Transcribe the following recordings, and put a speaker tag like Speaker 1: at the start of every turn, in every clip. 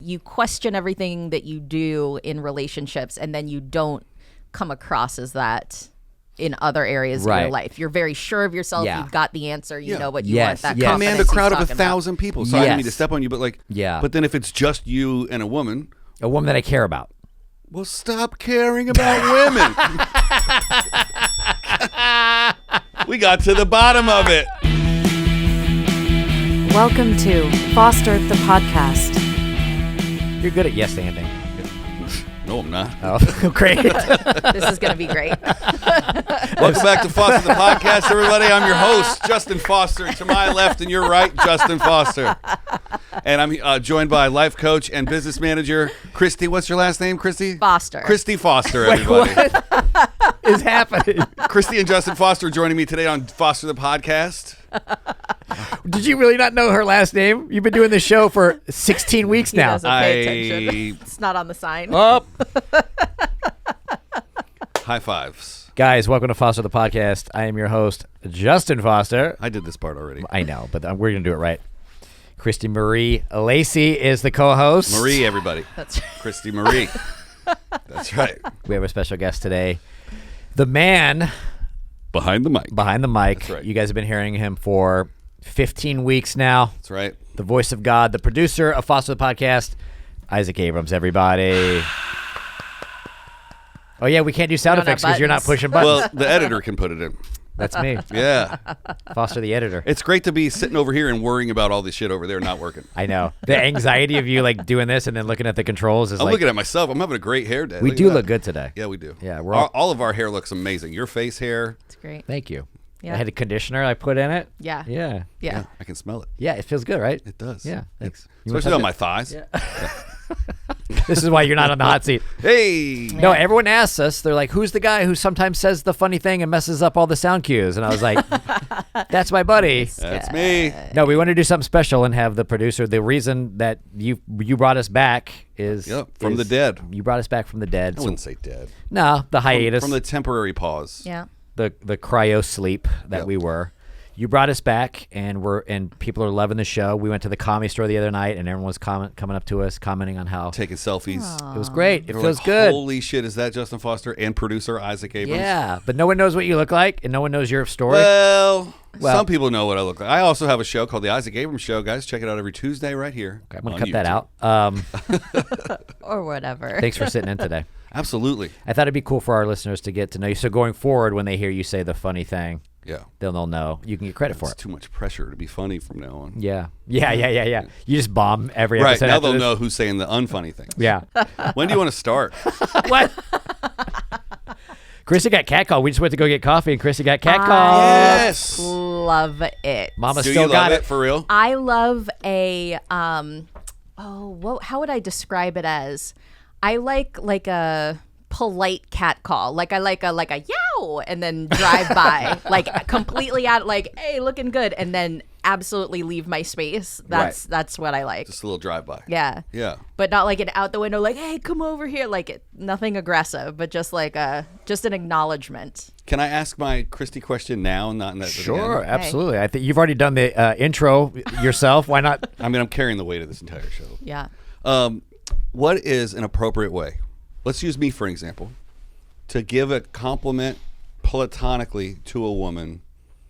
Speaker 1: you question everything that you do in relationships, and then you don't come across as that in other areas of your life. You're very sure of yourself. You've got the answer. You know what you want. That confidence.
Speaker 2: Command a crowd of 1,000 people. Sorry, I didn't mean to step on you, but But then if it's just you and a woman
Speaker 3: that I care about.
Speaker 2: Well, stop caring about women. We got to the bottom of it.
Speaker 4: Welcome to Foster the Podcast.
Speaker 3: You're good at yes-anding.
Speaker 2: No, I'm not.
Speaker 3: Oh, great.
Speaker 1: This is going to be great.
Speaker 2: Welcome back to Foster the Podcast, everybody. I'm your host, Justin Foster. To my left and your right, Justin Foster. And I'm joined by life coach and business manager, Kristie. What's your last name, Kristie?
Speaker 1: Foster.
Speaker 2: Kristie Foster, everybody.
Speaker 3: What is happening?
Speaker 2: Kristie and Justin Foster are joining me today on Foster the Podcast.
Speaker 3: Did you really not know her last name? You've been doing this show for 16 weeks now.
Speaker 1: He doesn't pay attention. It's not on the sign.
Speaker 3: Up.
Speaker 2: High fives.
Speaker 3: Guys, welcome to Foster the Podcast. I am your host, Justin Foster.
Speaker 2: I did this part already.
Speaker 3: I know, but we're going to do it right. Kristie Marie Lacey is the co-host.
Speaker 2: Marie, everybody.
Speaker 1: That's right.
Speaker 2: Kristie Marie. That's right.
Speaker 3: We have a special guest today. The man
Speaker 2: behind the mic.
Speaker 3: That's
Speaker 2: right.
Speaker 3: You guys have been hearing him for 15 weeks now.
Speaker 2: That's right.
Speaker 3: The voice of God, the producer of Foster the Podcast, Isaac Abrams, everybody. Oh, yeah, we can't do sound effects because you're not pushing buttons.
Speaker 2: Well, the editor can put it in.
Speaker 3: That's me.
Speaker 2: Yeah.
Speaker 3: Foster the editor.
Speaker 2: It's great to be sitting over here and worrying about all this shit over there not working.
Speaker 3: I know. The anxiety of you like doing this and then looking at the controls is
Speaker 2: I'm
Speaker 3: like...
Speaker 2: looking at myself. I'm having a great hair day.
Speaker 3: We do look good today.
Speaker 2: Yeah, we do.
Speaker 3: Yeah, we're
Speaker 2: all of our hair looks amazing. Your face hair.
Speaker 1: It's great.
Speaker 3: Thank you.
Speaker 1: Yeah.
Speaker 3: I had a conditioner I put in it.
Speaker 1: Yeah.
Speaker 3: Yeah.
Speaker 2: I can smell it.
Speaker 3: Yeah, it feels good, right?
Speaker 2: It does.
Speaker 3: Yeah, thanks.
Speaker 2: Especially on my thighs.
Speaker 3: Yeah. This is why you're not on the hot seat.
Speaker 2: Hey.
Speaker 3: No, everyone asks us, they're like, who's the guy who sometimes says the funny thing and messes up all the sound cues? And I was like, that's my buddy.
Speaker 2: That's me.
Speaker 3: No, we want to do something special and have the producer. The reason that you brought us back is...
Speaker 2: from the dead.
Speaker 3: You brought us back from the dead.
Speaker 2: I wouldn't say dead.
Speaker 3: No, the hiatus.
Speaker 2: From the temporary pause.
Speaker 1: Yeah.
Speaker 3: The cryo sleep that we were. You brought us back, and people are loving the show. We went to the Comedy Store the other night, and everyone was coming up to us, commenting on how
Speaker 2: taking selfies.
Speaker 3: It was great. It feels
Speaker 2: like,
Speaker 3: good.
Speaker 2: Holy shit, is that Justin Foster and producer Isaac Abrams?
Speaker 3: Yeah, but no one knows what you look like, and no one knows your story.
Speaker 2: Well, some people know what I look like. I also have a show called The Isaac Abrams Show. Guys, check it out every Tuesday right here.
Speaker 3: Okay, I'm going to cut that out.
Speaker 1: Or whatever.
Speaker 3: Thanks for sitting in today.
Speaker 2: Absolutely.
Speaker 3: I thought it'd be cool for our listeners to get to know you. So going forward, when they hear you say the funny thing, they'll know. You can get credit for it.
Speaker 2: It's too much pressure to be funny from now on.
Speaker 3: Yeah. You just bomb every episode.
Speaker 2: Right, now they'll know who's saying the unfunny things.
Speaker 3: Yeah.
Speaker 2: When do you want to start?
Speaker 3: What? Kristie got catcalled. We just went to go get coffee, and Kristie got catcalled.
Speaker 2: Yes.
Speaker 1: Love it.
Speaker 3: Mama
Speaker 2: Do
Speaker 3: still
Speaker 2: you
Speaker 3: got
Speaker 2: love it for real?
Speaker 1: I love a how would I describe it as? I like a polite cat call. Like I like a yow and then drive by. Like completely out like, hey, looking good, and then absolutely leave my space. That's what I like.
Speaker 2: Just a little drive by.
Speaker 1: Yeah.
Speaker 2: Yeah.
Speaker 1: But not like an out the window like, hey, come over here. Like nothing aggressive, but just like just an acknowledgement.
Speaker 2: Can I ask my Kristie question now? Not in that.
Speaker 3: Sure, absolutely. I think you've already done the intro yourself. Why not?
Speaker 2: I mean, I'm carrying the weight of this entire show.
Speaker 1: Yeah.
Speaker 2: What is an appropriate way? Let's use me for an example. To give a compliment platonically to a woman.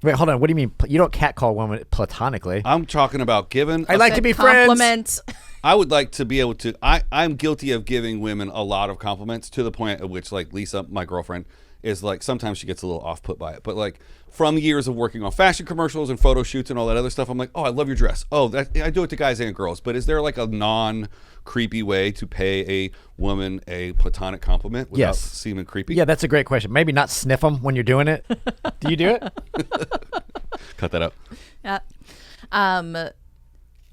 Speaker 3: Wait, hold on. What do you mean? You don't catcall a woman platonically.
Speaker 2: I'm talking about giving.
Speaker 3: I like to be friends.
Speaker 2: I would like to be able to. I'm guilty of giving women a lot of compliments to the point at which, like Lisa, my girlfriend, is like sometimes she gets a little off put by it. But like from years of working on fashion commercials and photo shoots and all that other stuff, I'm like, oh, I love your dress. Oh, I do it to guys and girls. But is there like a non-creepy way to pay a woman a platonic compliment without seeming creepy?
Speaker 3: Yeah, that's a great question. Maybe not sniff them when you're doing it. Do you do it?
Speaker 2: Cut that out.
Speaker 1: Yeah.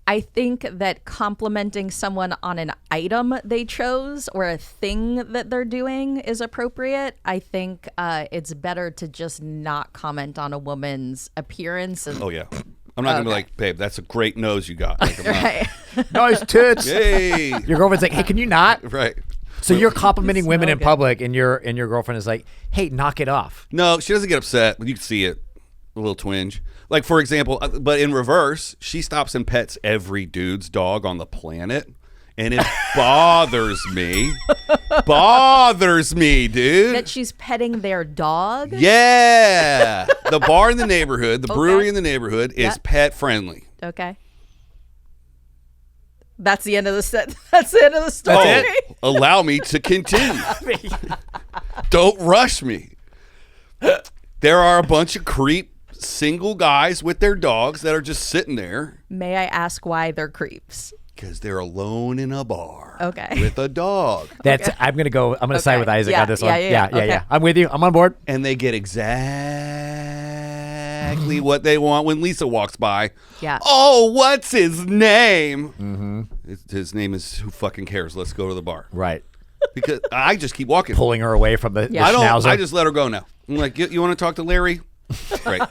Speaker 1: I think that complimenting someone on an item they chose or a thing that they're doing is appropriate. I think it's better to just not comment on a woman's appearance.
Speaker 2: Oh, yeah. I'm not going to be like, babe, that's a great nose you got. Like,
Speaker 1: right.
Speaker 3: Nice tits.
Speaker 2: Yay.
Speaker 3: Your girlfriend's like, hey, can you not?
Speaker 2: Right.
Speaker 3: So you're complimenting women in public, and your girlfriend is like, hey, knock it off.
Speaker 2: No, she doesn't get upset, but you can see it. A little twinge. Like, for example, but in reverse, she stops and pets every dude's dog on the planet and it bothers me. Bothers me, dude.
Speaker 1: That she's petting their dog?
Speaker 2: Yeah. The bar in the neighborhood, the brewery in the neighborhood is pet friendly.
Speaker 1: Okay. That's the end of the set. That's the end of the story.
Speaker 2: Allow me to continue. Don't rush me. There are a bunch of creep single guys with their dogs that are just sitting there.
Speaker 1: May I ask why they're creeps?
Speaker 2: Because they're alone in a bar.
Speaker 1: Okay.
Speaker 2: With a dog.
Speaker 3: That's. I'm gonna side with Isaac on this one.
Speaker 1: Yeah. Okay.
Speaker 3: I'm with you. I'm on board.
Speaker 2: And they get exactly what they want when Lisa walks by.
Speaker 1: Yeah.
Speaker 2: Oh, what's his name? Mm-hmm. His name is who fucking cares? Let's go to the bar.
Speaker 3: Right.
Speaker 2: Because I just keep walking.
Speaker 3: Pulling her away from the
Speaker 2: I
Speaker 3: schnauzer.
Speaker 2: just let her go now. I'm like, you want to talk to Larry? Great.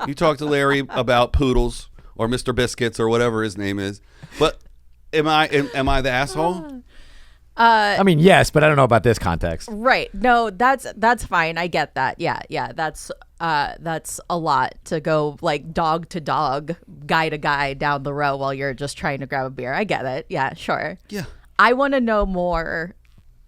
Speaker 2: You talk to Larry about poodles or Mr. Biscuits or whatever his name is. But am I the asshole?
Speaker 3: I mean, yes, but I don't know about this context.
Speaker 1: Right. No, that's fine. I get that. Yeah. That's a lot to go like dog to dog, guy to guy down the row while you're just trying to grab a beer. I get it. Yeah, sure.
Speaker 2: Yeah.
Speaker 1: I want to know more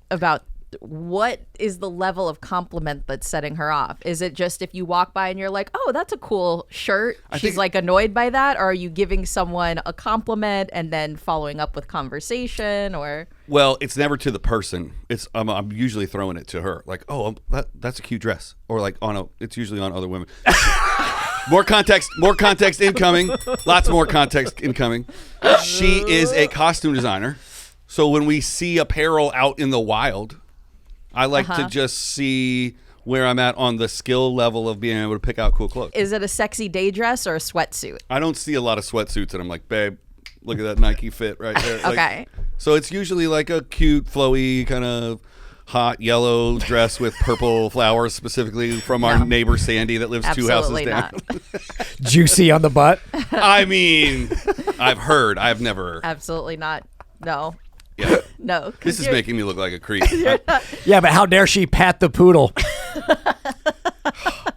Speaker 1: about what is the level of compliment that's setting her off. Is it just if you walk by and you're like, oh, that's a cool shirt, she's like annoyed by that? Or are you giving someone a compliment and then following up with conversation? Or
Speaker 2: Well, it's never to the person. It's I'm usually throwing it to her. Like, oh, that's a cute dress. Or like it's usually on other women. More context incoming. Lots more context incoming. She is a costume designer. So when we see apparel out in the wild, I like to just see where I'm at on the skill level of being able to pick out cool clothes.
Speaker 1: is it a sexy day dress or a sweatsuit?
Speaker 2: I don't see a lot of sweatsuits, and I'm like, babe, look at that Nike fit right there. Like,
Speaker 1: Okay.
Speaker 2: So it's usually like a cute, flowy, kind of hot yellow dress with purple flowers, specifically from our neighbor Sandy that lives
Speaker 1: Absolutely
Speaker 2: 2 houses down.
Speaker 1: not.
Speaker 3: Juicy on the butt.
Speaker 2: I mean, I've heard. I've never.
Speaker 1: Absolutely not. No.
Speaker 2: Yeah.
Speaker 1: No.
Speaker 2: This is making me look like a creep.
Speaker 3: Yeah, but how dare she pat the poodle?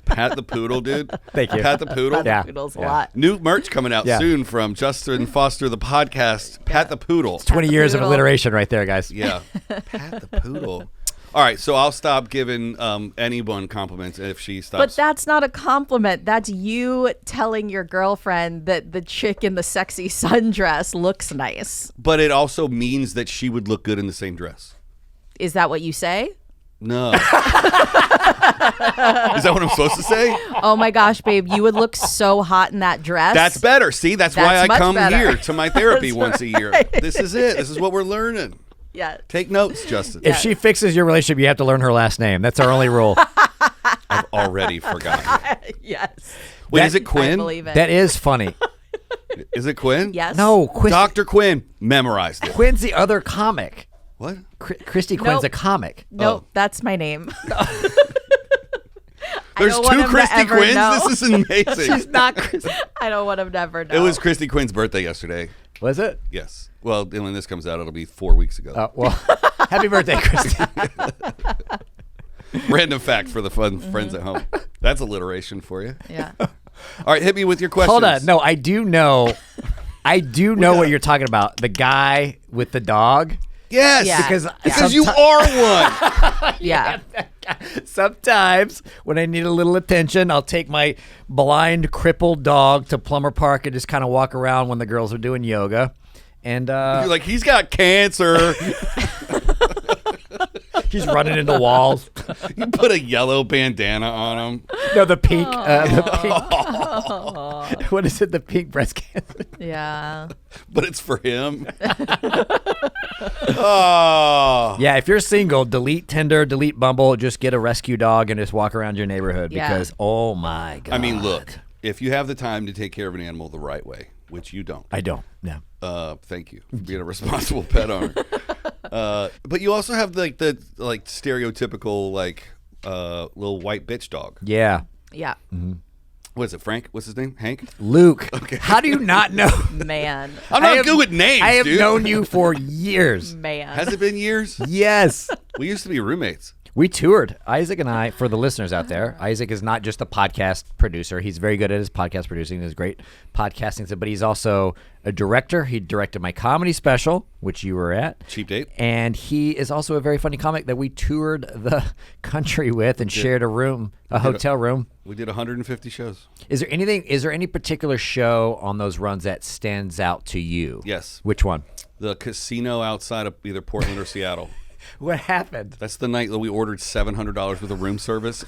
Speaker 2: Pat the poodle, dude.
Speaker 3: Thank you.
Speaker 2: Pat the poodle.
Speaker 3: Yeah.
Speaker 1: Poodles a
Speaker 3: Yeah.
Speaker 1: lot.
Speaker 2: New merch coming out
Speaker 3: Yeah.
Speaker 2: soon from Justin Foster, the podcast. Pat the poodle.
Speaker 3: 20 years of
Speaker 1: poodle.
Speaker 3: alliteration right there, guys.
Speaker 2: Yeah. Pat the poodle. All right, so I'll stop giving anyone compliments if she stops.
Speaker 1: But that's not a compliment. That's you telling your girlfriend that the chick in the sexy sundress looks nice.
Speaker 2: But it also means that she would look good in the same dress.
Speaker 1: Is that what you say?
Speaker 2: No. Is that what I'm supposed to say?
Speaker 1: Oh my gosh, babe, you would look so hot in that dress.
Speaker 2: That's better. See, that's why
Speaker 1: That's
Speaker 2: I
Speaker 1: much
Speaker 2: come
Speaker 1: better.
Speaker 2: here to my therapy
Speaker 1: That's
Speaker 2: once a year.
Speaker 1: right.
Speaker 2: This is it. This is what we're learning.
Speaker 1: Yeah.
Speaker 2: Take notes, Justin.
Speaker 3: If she fixes your relationship, you have to learn her last name. That's our only rule.
Speaker 2: I've already forgotten.
Speaker 1: Yes.
Speaker 2: Wait,
Speaker 3: That-
Speaker 2: is it
Speaker 1: I
Speaker 2: Quinn?
Speaker 1: believe it.
Speaker 3: That is funny.
Speaker 2: Is it Quinn?
Speaker 1: Yes.
Speaker 3: No,
Speaker 2: Dr. Quinn memorized it.
Speaker 3: Quinn's the other comic.
Speaker 2: What?
Speaker 3: Kristie Quinn's
Speaker 1: Nope.
Speaker 3: a comic.
Speaker 1: Nope,
Speaker 2: Oh.
Speaker 1: that's my name.
Speaker 2: There's
Speaker 1: don't
Speaker 2: two
Speaker 1: want him to
Speaker 2: Kristie
Speaker 1: ever
Speaker 2: Quinns?
Speaker 1: know.
Speaker 2: This is amazing.
Speaker 3: She's not Kristie.
Speaker 1: I don't want him to ever know.
Speaker 2: It was Kristie Quinn's birthday yesterday.
Speaker 3: Was it?
Speaker 2: Yes. Well, when this comes out, it'll be 4 weeks ago.
Speaker 3: Oh, well, happy birthday, Kristie.
Speaker 2: Random fact for the fun friends at home. That's alliteration for you.
Speaker 1: Yeah.
Speaker 2: All right, hit me with your questions.
Speaker 3: Hold on. No, I do know what you're talking about. The guy with the dog.
Speaker 2: Yes.
Speaker 1: Yeah.
Speaker 2: Because you are one.
Speaker 1: Yeah.
Speaker 3: Sometimes when I need a little attention, I'll take my blind, crippled dog to Plumber Park and just kind of walk around when the girls are doing yoga. And
Speaker 2: You're like, he's got cancer.
Speaker 3: he's running into walls.
Speaker 2: You put a yellow bandana on him.
Speaker 3: No, the pink. What is it? The pink breast cancer.
Speaker 1: Yeah.
Speaker 2: But it's for him. Oh.
Speaker 3: Yeah, if you're single, delete Tinder, delete Bumble, just get a rescue dog and just walk around your neighborhood
Speaker 1: Yeah.
Speaker 3: because, oh my God.
Speaker 2: I mean, look, if you have the time to take care of an animal the right way, which you don't.
Speaker 3: I don't. No.
Speaker 2: Thank you for being a responsible pet owner. But you also have the stereotypical little white bitch dog.
Speaker 3: Yeah.
Speaker 1: Yeah.
Speaker 2: What is it, Frank? What's his name? Hank?
Speaker 3: Luke, how do you not know?
Speaker 1: Man.
Speaker 2: I'm not good with names,
Speaker 3: I have
Speaker 2: dude.
Speaker 3: known you for years.
Speaker 1: Man.
Speaker 2: Has it been years?
Speaker 3: Yes.
Speaker 2: We used to be roommates.
Speaker 3: We toured. Isaac and I, for the listeners out there, Isaac is not just a podcast producer. He's very good at his podcast producing. He's great podcasting, but he's also a director. He directed my comedy special, which you were at.
Speaker 2: Cheap Date.
Speaker 3: And he is also a very funny comic that we toured the country with and shared a hotel room.
Speaker 2: We did 150 shows.
Speaker 3: Is there any particular show on those runs that stands out to you?
Speaker 2: Yes.
Speaker 3: Which one?
Speaker 2: The casino outside of either Portland or Seattle.
Speaker 3: What happened?
Speaker 2: That's the night that we ordered $700 worth of room service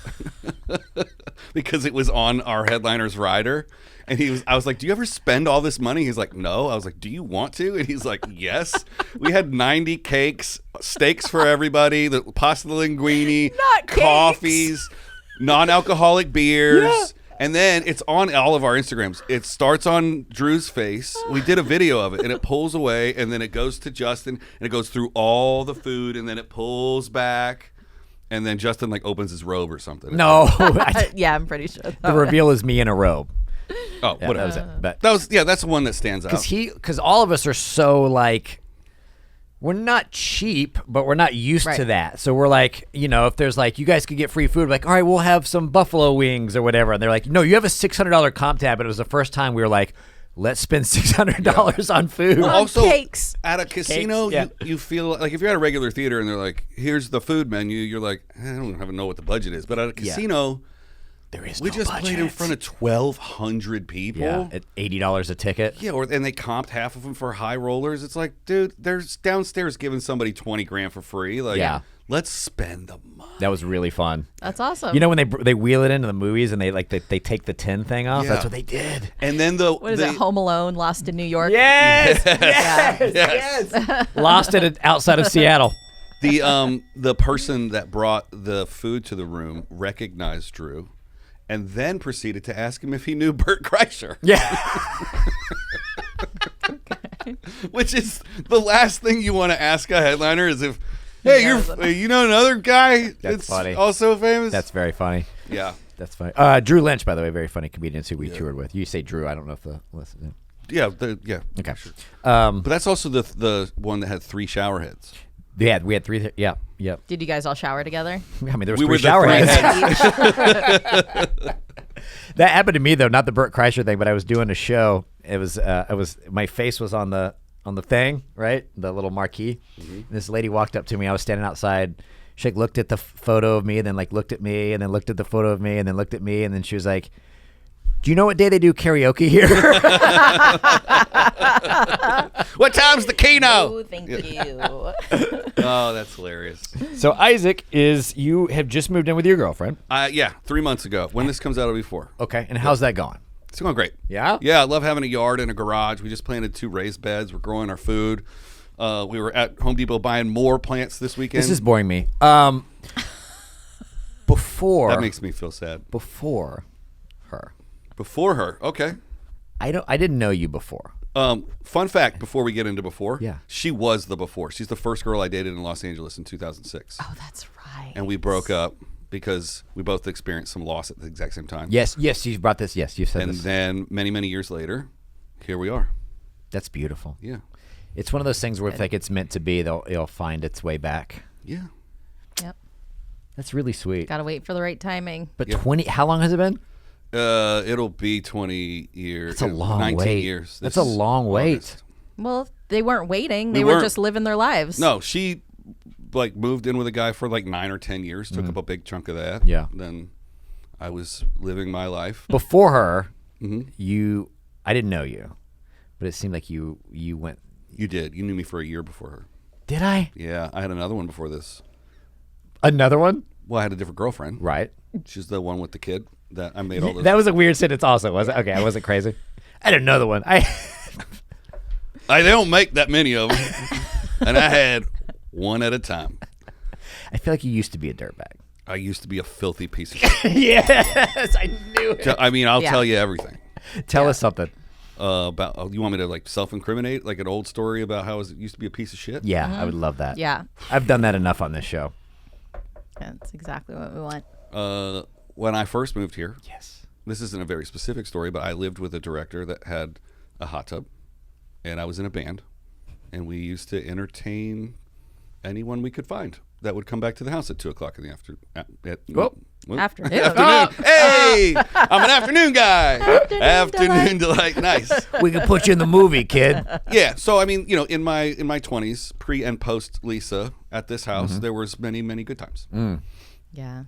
Speaker 2: because it was on our headliner's rider. And I was like, do you ever spend all this money? He's like, no. I was like, do you want to? And he's like, yes. We had 90 cakes, steaks for everybody, the pasta linguine,
Speaker 1: Not cakes.
Speaker 2: coffees, non-alcoholic beers. Yeah. And then it's on all of our Instagrams. It starts on Drew's face. We did a video of it, and it pulls away, and then it goes to Justin, and it goes through all the food, and then it pulls back, and then Justin opens his robe or something.
Speaker 3: No.
Speaker 1: Yeah, I'm pretty sure.
Speaker 3: The reveal is me in a robe.
Speaker 2: Oh,
Speaker 3: Yeah,
Speaker 2: whatever.
Speaker 3: that was it. But
Speaker 2: That's the one that stands out.
Speaker 3: because all of us are so we're not cheap, but we're not used to that. So we're like, if there's you guys could get free food, all right, we'll have some buffalo wings or whatever. And they're like, no, you have a $600 comp tab. And it was the first time we were like, let's spend $600 on food.
Speaker 2: Well, also,
Speaker 1: cakes.
Speaker 2: at a casino, you feel like if you're at a regular theater and they're like, here's the food menu, you're like, I don't even know what the budget is. But at a casino, we just played in front of 1,200 people.
Speaker 3: Yeah, at $80 a ticket.
Speaker 2: Yeah, and they comped half of them for high rollers. It's like, dude, there's downstairs giving somebody $20,000 for free. Let's spend the money.
Speaker 3: That was really fun.
Speaker 1: That's awesome.
Speaker 3: You know when they wheel it into the movies and they take the tin thing off?
Speaker 2: Yeah.
Speaker 3: That's what they did.
Speaker 2: And then
Speaker 1: what is it? Home Alone, Lost in New York.
Speaker 3: Yes, yes. Lost it outside of Seattle.
Speaker 2: The person that brought the food to the room recognized Drew, and then proceeded to ask him if he knew Bert Kreischer.
Speaker 3: Yeah.
Speaker 2: Which is the last thing you want to ask a headliner is if, hey, you know another guy that's
Speaker 3: funny.
Speaker 2: Also famous?
Speaker 3: That's very funny.
Speaker 2: Yeah.
Speaker 3: That's funny. Drew Lynch, by the way, very funny comedian who we toured with. You say Drew, I don't know if the listen.
Speaker 2: Yeah.
Speaker 3: Okay.
Speaker 2: Sure. But that's also the one that had 3 shower heads.
Speaker 3: Yeah, we had 3. Yeah.
Speaker 1: Did you guys all shower together?
Speaker 3: I mean, there was
Speaker 2: We
Speaker 3: 3
Speaker 2: were the
Speaker 3: shower
Speaker 2: 3
Speaker 3: heads. That happened to me though, not the Bert Kreischer thing, but I was doing a show. It was my face was on the thing, right? The little marquee. Mm-hmm. And this lady walked up to me. I was standing outside. She looked at the photo of me, and then looked at me, and then looked at the photo of me, and then looked at me, and then she was like, do you know what day they do karaoke here?
Speaker 2: What time's the keno?
Speaker 1: Oh, thank you.
Speaker 2: Oh, that's hilarious.
Speaker 3: So Isaac, you have just moved in with your girlfriend.
Speaker 2: 3 months ago. When this comes out, it'll be 4.
Speaker 3: Okay, and how's that going?
Speaker 2: It's going great.
Speaker 3: Yeah?
Speaker 2: Yeah, I love having a yard and a garage. We just planted 2 raised beds. We're growing our food. We were at Home Depot buying more plants this weekend.
Speaker 3: This is boring me. Before
Speaker 2: That makes me feel sad.
Speaker 3: Before her.
Speaker 2: Before her. Okay.
Speaker 3: I didn't know you before.
Speaker 2: Fun fact before we get into before.
Speaker 3: Yeah.
Speaker 2: She was the before. She's the first girl I dated in Los Angeles in 2006.
Speaker 1: Oh, that's right.
Speaker 2: And we broke up because we both experienced some loss at the exact same time.
Speaker 3: Yes, you brought this. Yes, you said this.
Speaker 2: And then many, many years later, here we are.
Speaker 3: That's beautiful.
Speaker 2: Yeah.
Speaker 3: It's one of those things where if it's meant to be, it'll find its way back.
Speaker 2: Yeah.
Speaker 1: Yep.
Speaker 3: That's really sweet.
Speaker 1: Gotta wait for the right timing.
Speaker 3: But 20, how long has it been?
Speaker 2: It'll be 20 years.
Speaker 3: That's a long
Speaker 2: 19
Speaker 3: wait.
Speaker 2: years.
Speaker 3: That's a long wait.
Speaker 1: Well, they weren't waiting.
Speaker 2: We
Speaker 1: They were
Speaker 2: weren't.
Speaker 1: just living their lives.
Speaker 2: No, she moved in with a guy for 9 or 10 years. Took up a big chunk of that.
Speaker 3: Mm-hmm. Yeah.
Speaker 2: Then I was living my life.
Speaker 3: Before her,
Speaker 2: Mm-hmm.
Speaker 3: I didn't know you, but it seemed like you went.
Speaker 2: You did. You knew me for a year before her.
Speaker 3: Did I?
Speaker 2: Yeah, I had another one before this.
Speaker 3: Another one?
Speaker 2: Well, I had a different girlfriend.
Speaker 3: Right.
Speaker 2: She's the one with the kid that I made all those.
Speaker 3: That was a weird sentence also, was it? Okay, I wasn't crazy. I had another one.
Speaker 2: They don't make that many of them. And I had one at a time.
Speaker 3: I feel like you used to be a dirtbag.
Speaker 2: I used to be a filthy piece of shit.
Speaker 3: Yes, I knew it.
Speaker 2: I mean, I'll
Speaker 1: Yeah.
Speaker 2: tell you everything.
Speaker 3: Tell us something.
Speaker 2: About you want me to self-incriminate an old story about how it used to be a piece of shit?
Speaker 3: Yeah, I would love that.
Speaker 1: Yeah.
Speaker 3: I've done that enough on this show.
Speaker 1: That's exactly what we want.
Speaker 2: When I first moved here,
Speaker 3: Yes.
Speaker 2: this isn't a very specific story, but I lived with a director that had a hot tub, and I was in a band, and we used to entertain anyone we could find that would come back to the house at 2:00 in the afternoon.
Speaker 1: Afternoon.
Speaker 2: Hey, I'm an afternoon guy. Afternoon delight. Nice.
Speaker 3: We can put you in the movie, kid.
Speaker 2: Yeah. So I mean, in my 20s, pre and post Lisa at this house, there was many good times.
Speaker 1: Yeah.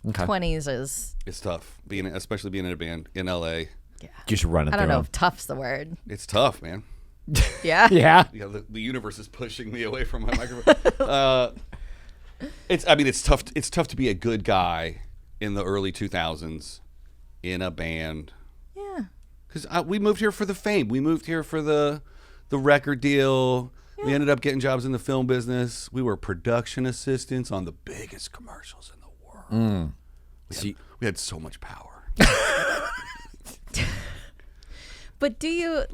Speaker 3: Okay.
Speaker 1: 20s is.
Speaker 2: It's tough especially being in a band in LA.
Speaker 1: Yeah.
Speaker 3: Just running
Speaker 1: I
Speaker 3: through
Speaker 1: don't know
Speaker 3: them.
Speaker 1: if tough's the word.
Speaker 2: It's tough, man.
Speaker 1: Yeah.
Speaker 3: Yeah.
Speaker 2: Yeah, the universe is pushing me away from my microphone. It's tough. It's tough to be a good guy in the early 2000s in a band.
Speaker 1: Yeah.
Speaker 2: Because we moved here for the fame. We moved here for the record deal. Yeah. We ended up getting jobs in the film business. We were production assistants on the biggest commercials in the world. We had so much power.
Speaker 1: But do you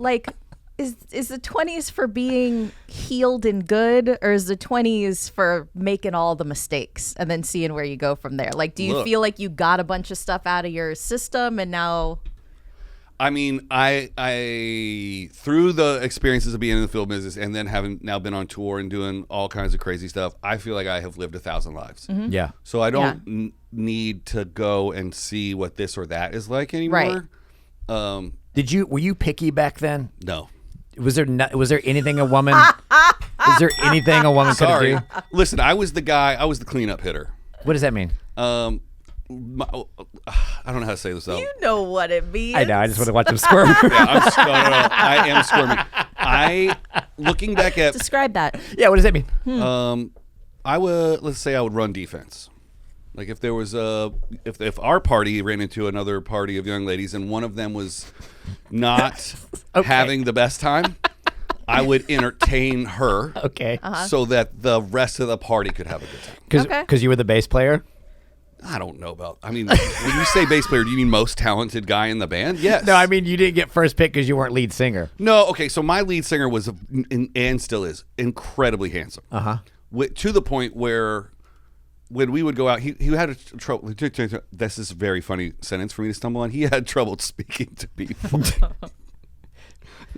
Speaker 1: is the 20s for being healed and good, or is the 20s for making all the mistakes and then seeing where you go from there? Like, do you feel like you got a bunch of stuff out of your system and now?
Speaker 2: I mean, I through the experiences of being in the film business and then having now been on tour and doing all kinds of crazy stuff, I feel like I have lived 1,000 lives.
Speaker 1: Mm-hmm.
Speaker 3: Yeah.
Speaker 2: So I don't need to go and see what this or that is like anymore.
Speaker 1: Right.
Speaker 3: Were you picky back then?
Speaker 2: No.
Speaker 3: Was there anything a woman? Is there anything a woman could
Speaker 2: Sorry.
Speaker 3: do?
Speaker 2: Listen, I was the cleanup hitter.
Speaker 3: What does that mean?
Speaker 2: I don't know how to say this though.
Speaker 1: You know what it means.
Speaker 3: I know. I just want to watch him squirm.
Speaker 2: Yeah, I am squirming. Looking back at
Speaker 1: Describe that.
Speaker 3: Yeah. What does that mean?
Speaker 2: let's say I would run defense. Like if there was if our party ran into another party of young ladies and one of them was not having the best time, I would entertain her.
Speaker 3: Okay.
Speaker 2: So that the rest of the party could have a good time.
Speaker 3: Because you were the bass player?
Speaker 2: I don't know about. I mean, when you say bass player, do you mean most talented guy in the band? Yes.
Speaker 3: No, I mean you didn't get first pick because you weren't lead singer.
Speaker 2: No. Okay. So my lead singer was and still is incredibly handsome. To the point where when we would go out, he had trouble. This is a very funny sentence for me to stumble on. He had trouble speaking to people.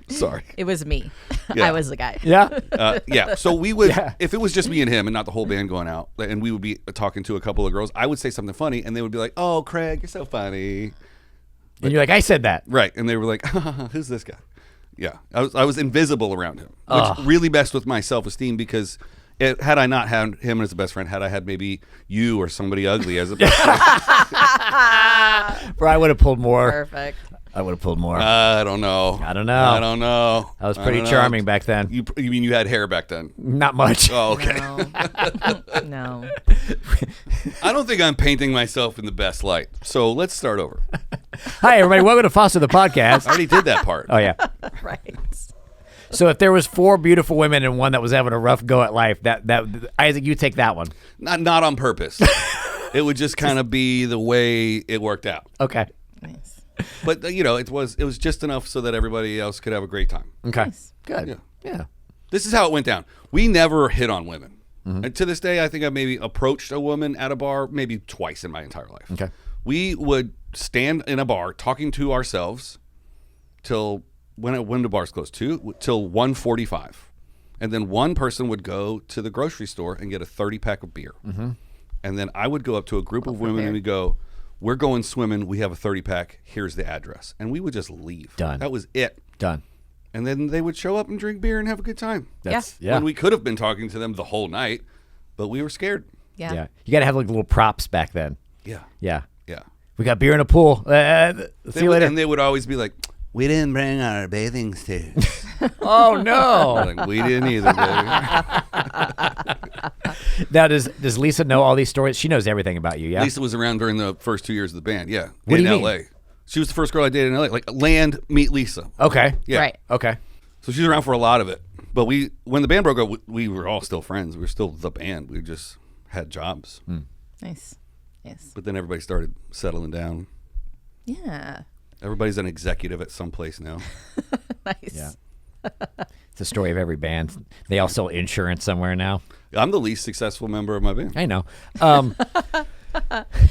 Speaker 2: Sorry.
Speaker 1: It was me.
Speaker 2: Yeah.
Speaker 1: I was the guy.
Speaker 3: Yeah.
Speaker 2: Yeah. So we would, if it was just me and him and not the whole band going out, and we would be talking to a couple of girls, I would say something funny, and they would be like, "Oh, Craig, you're so funny."
Speaker 3: And you're like, I said that.
Speaker 2: Right. And they were like, "Who's this guy?" Yeah. I was invisible around him, which really messed with my self-esteem because had I not had him as a best friend, had I had maybe you or somebody ugly as a best friend.
Speaker 3: Bro, I would have pulled more.
Speaker 1: Perfect.
Speaker 3: I would have pulled more.
Speaker 2: I don't know.
Speaker 3: I don't know.
Speaker 2: I
Speaker 3: was pretty charming back then.
Speaker 2: You mean you had hair back then?
Speaker 3: Not much.
Speaker 2: Oh, okay.
Speaker 1: No.
Speaker 2: I don't think I'm painting myself in the best light. So let's start over.
Speaker 3: Hi, everybody. Welcome to Foster the Podcast.
Speaker 2: I already did that part.
Speaker 3: Oh, yeah.
Speaker 1: Right.
Speaker 3: So if there was 4 beautiful women and one that was having a rough go at life, that Isaac, you take that one.
Speaker 2: Not on purpose. It would just kind of be the way it worked out.
Speaker 3: Okay.
Speaker 1: Nice.
Speaker 2: But it was just enough so that everybody else could have a great time.
Speaker 3: Okay.
Speaker 1: Nice.
Speaker 3: Good. Yeah.
Speaker 2: This is how it went down. We never hit on women. And to this day, I think I've maybe approached a woman at a bar maybe twice in my entire life.
Speaker 3: Okay.
Speaker 2: We would stand in a bar talking to ourselves till when the bars closed, till 1:45. And then one person would go to the grocery store and get a 30-pack of beer. And then I would go up to a group of women and we'd go, "We're going swimming. We have a 30-pack. Here's the address." And we would just leave.
Speaker 3: Done.
Speaker 2: That was it.
Speaker 3: Done.
Speaker 2: And then they would show up and drink beer and have a good time.
Speaker 3: Yeah.
Speaker 2: When we could have been talking to them the whole night, but we were scared.
Speaker 1: Yeah.
Speaker 3: You got to have like little props back then.
Speaker 2: Yeah.
Speaker 3: Yeah.
Speaker 2: Yeah.
Speaker 3: We got beer in a pool. See you later.
Speaker 2: And they would always be like, "We didn't bring our bathing suits."
Speaker 3: Oh, no.
Speaker 2: Like, we didn't either, baby.
Speaker 3: Now, does Lisa know all these stories? She knows everything about you, yeah?
Speaker 2: Lisa was around during the first 2 years of the band, yeah.
Speaker 3: What do you
Speaker 2: in
Speaker 3: mean?
Speaker 2: LA. She was the first girl I dated in LA. Like, land, meet Lisa.
Speaker 3: Okay.
Speaker 2: Yeah.
Speaker 1: Right.
Speaker 3: Okay.
Speaker 2: So she was around for a lot of it. But when the band broke up, we were all still friends. We were still the band. We just had jobs.
Speaker 1: Nice. Yes.
Speaker 2: But then everybody started settling down.
Speaker 1: Yeah.
Speaker 2: Everybody's an executive at some place now.
Speaker 1: Nice.
Speaker 3: Yeah. It's the story of every band. They all sell insurance somewhere now.
Speaker 2: I'm the least successful member of my band.
Speaker 3: I know.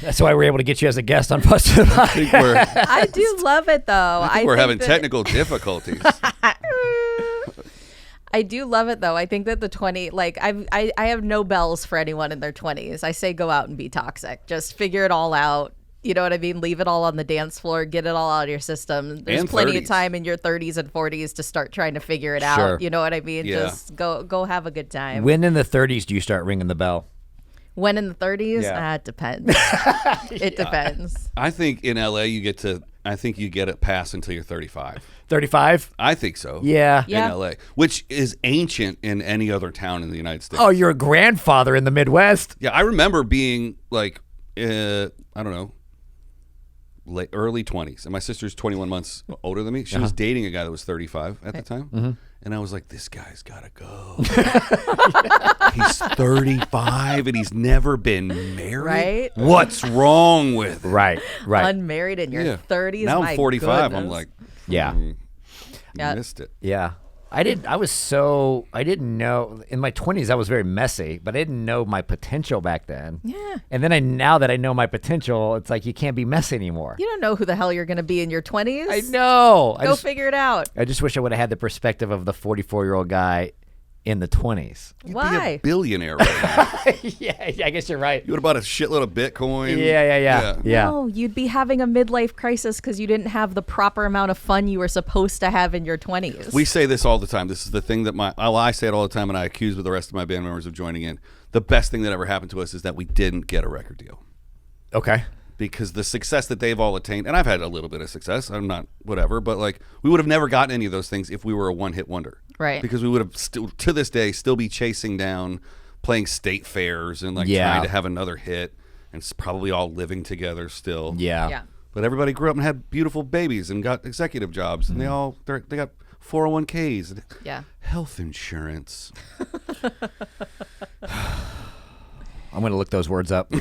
Speaker 3: That's why we're able to get you as a guest on Foster the
Speaker 2: I think
Speaker 3: Podcast.
Speaker 1: I do love it though.
Speaker 2: we're
Speaker 1: think
Speaker 2: having
Speaker 1: that-
Speaker 2: technical difficulties.
Speaker 1: I do love it though. I think that the 20, like I have no bells for anyone in their 20s. I say go out and be toxic. Just figure it all out. You know what I mean? Leave it all on the dance floor. Get it all out of your system. There's
Speaker 2: And
Speaker 1: plenty
Speaker 2: 30s.
Speaker 1: of time in your 30s and 40s to start trying to figure it
Speaker 3: Sure.
Speaker 1: out. You know what I mean?
Speaker 2: Yeah.
Speaker 1: Just go have a good time.
Speaker 3: When in the 30s do you start ringing the bell?
Speaker 1: When in the 30s?
Speaker 3: Yeah.
Speaker 1: It depends. It depends.
Speaker 2: I think in LA you get it pass until you're 35.
Speaker 3: 35?
Speaker 2: I think so.
Speaker 3: Yeah.
Speaker 1: Yeah.
Speaker 2: In LA, which is ancient in any other town in the United States.
Speaker 3: Oh, you're a grandfather in the Midwest.
Speaker 2: Yeah, I remember being like, I don't know, early 20s, and my sister's 21 months older than me. She was dating a guy that was 35 at the time, and I was like, this guy's gotta go. He's 35 and he's never been married.
Speaker 1: Right?
Speaker 2: What's wrong with it?
Speaker 3: Right.
Speaker 1: Unmarried in your 30s.
Speaker 2: Now
Speaker 1: My
Speaker 2: I'm 45.
Speaker 1: goodness.
Speaker 2: I'm like,
Speaker 3: Yeah.
Speaker 1: Yeah.
Speaker 2: missed it.
Speaker 3: Yeah. I didn't know in my 20s I was very messy, but I didn't know my potential back then.
Speaker 1: Yeah.
Speaker 3: And then now that I know my potential, it's like you can't be messy anymore.
Speaker 1: You don't know who the hell you're going to be in your 20s.
Speaker 3: I know.
Speaker 1: Go figure it out.
Speaker 3: I just wish I would have had the perspective of the 44-year-old guy in the 20s.
Speaker 2: You'd be a
Speaker 1: Why?
Speaker 2: billionaire right now.
Speaker 3: Yeah, I guess you're right.
Speaker 2: You would have bought a shitload of Bitcoin.
Speaker 3: Yeah.
Speaker 1: No, you'd be having a midlife crisis because you didn't have the proper amount of fun you were supposed to have in your 20s.
Speaker 2: We say this all the time. This is the thing that I say it all the time, and I accuse the rest of my band members of joining in. The best thing that ever happened to us is that we didn't get a record deal.
Speaker 3: Okay.
Speaker 2: Because the success that they've all attained, and I've had a little bit of success, I'm not whatever, but like we would have never gotten any of those things if we were a one-hit wonder.
Speaker 1: Right.
Speaker 2: Because we would have still, to this day, still be chasing down, playing state fairs and like
Speaker 3: Yeah.
Speaker 2: trying to have another hit, and it's probably all living together still.
Speaker 3: Yeah.
Speaker 1: Yeah.
Speaker 2: But everybody grew up and had beautiful babies and got executive jobs, and they got 401ks and
Speaker 1: Yeah.
Speaker 2: health insurance.
Speaker 3: I'm going to look those words up.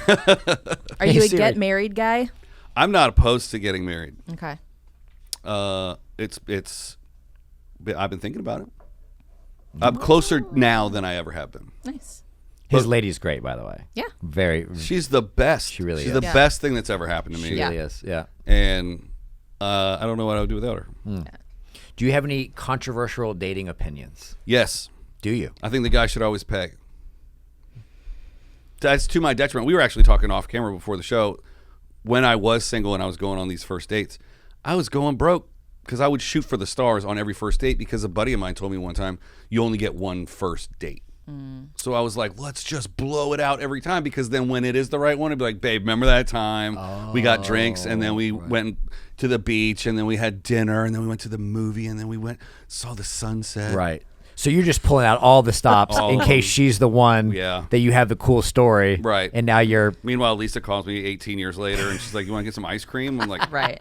Speaker 1: Are you a
Speaker 3: Siri.
Speaker 1: get married guy?
Speaker 2: I'm not opposed to getting married.
Speaker 1: Okay.
Speaker 2: I've been thinking about it. I'm closer now than I ever have been.
Speaker 1: Nice.
Speaker 3: His lady's great, by the way.
Speaker 1: Yeah.
Speaker 3: Very.
Speaker 2: She's the best.
Speaker 3: She really
Speaker 2: She's
Speaker 3: is.
Speaker 2: the
Speaker 1: Yeah.
Speaker 2: best thing that's ever happened to me.
Speaker 3: She
Speaker 1: Yeah.
Speaker 3: really is. Yeah.
Speaker 2: And I don't know what I would do without her.
Speaker 3: Do you have any controversial dating opinions?
Speaker 2: Yes.
Speaker 3: Do you?
Speaker 2: I think the guy should always pay. That's to my detriment. We were actually talking off camera before the show. When I was single and I was going on these first dates, I was going broke because I would shoot for the stars on every first date because a buddy of mine told me one time, you only get one first date. So I was like, let's just blow it out every time, because then when it is the right one, I'd be like, babe, remember that time we got drinks and then we went to the beach and then we had dinner and then we went to the movie and then we saw the sunset.
Speaker 3: Right. So you're just pulling out all the stops in case she's the one that you have the cool story.
Speaker 2: Right.
Speaker 3: And now you're.
Speaker 2: Meanwhile, Lisa calls me 18 years later and she's like, you want to get some ice cream? I'm like,
Speaker 1: Right.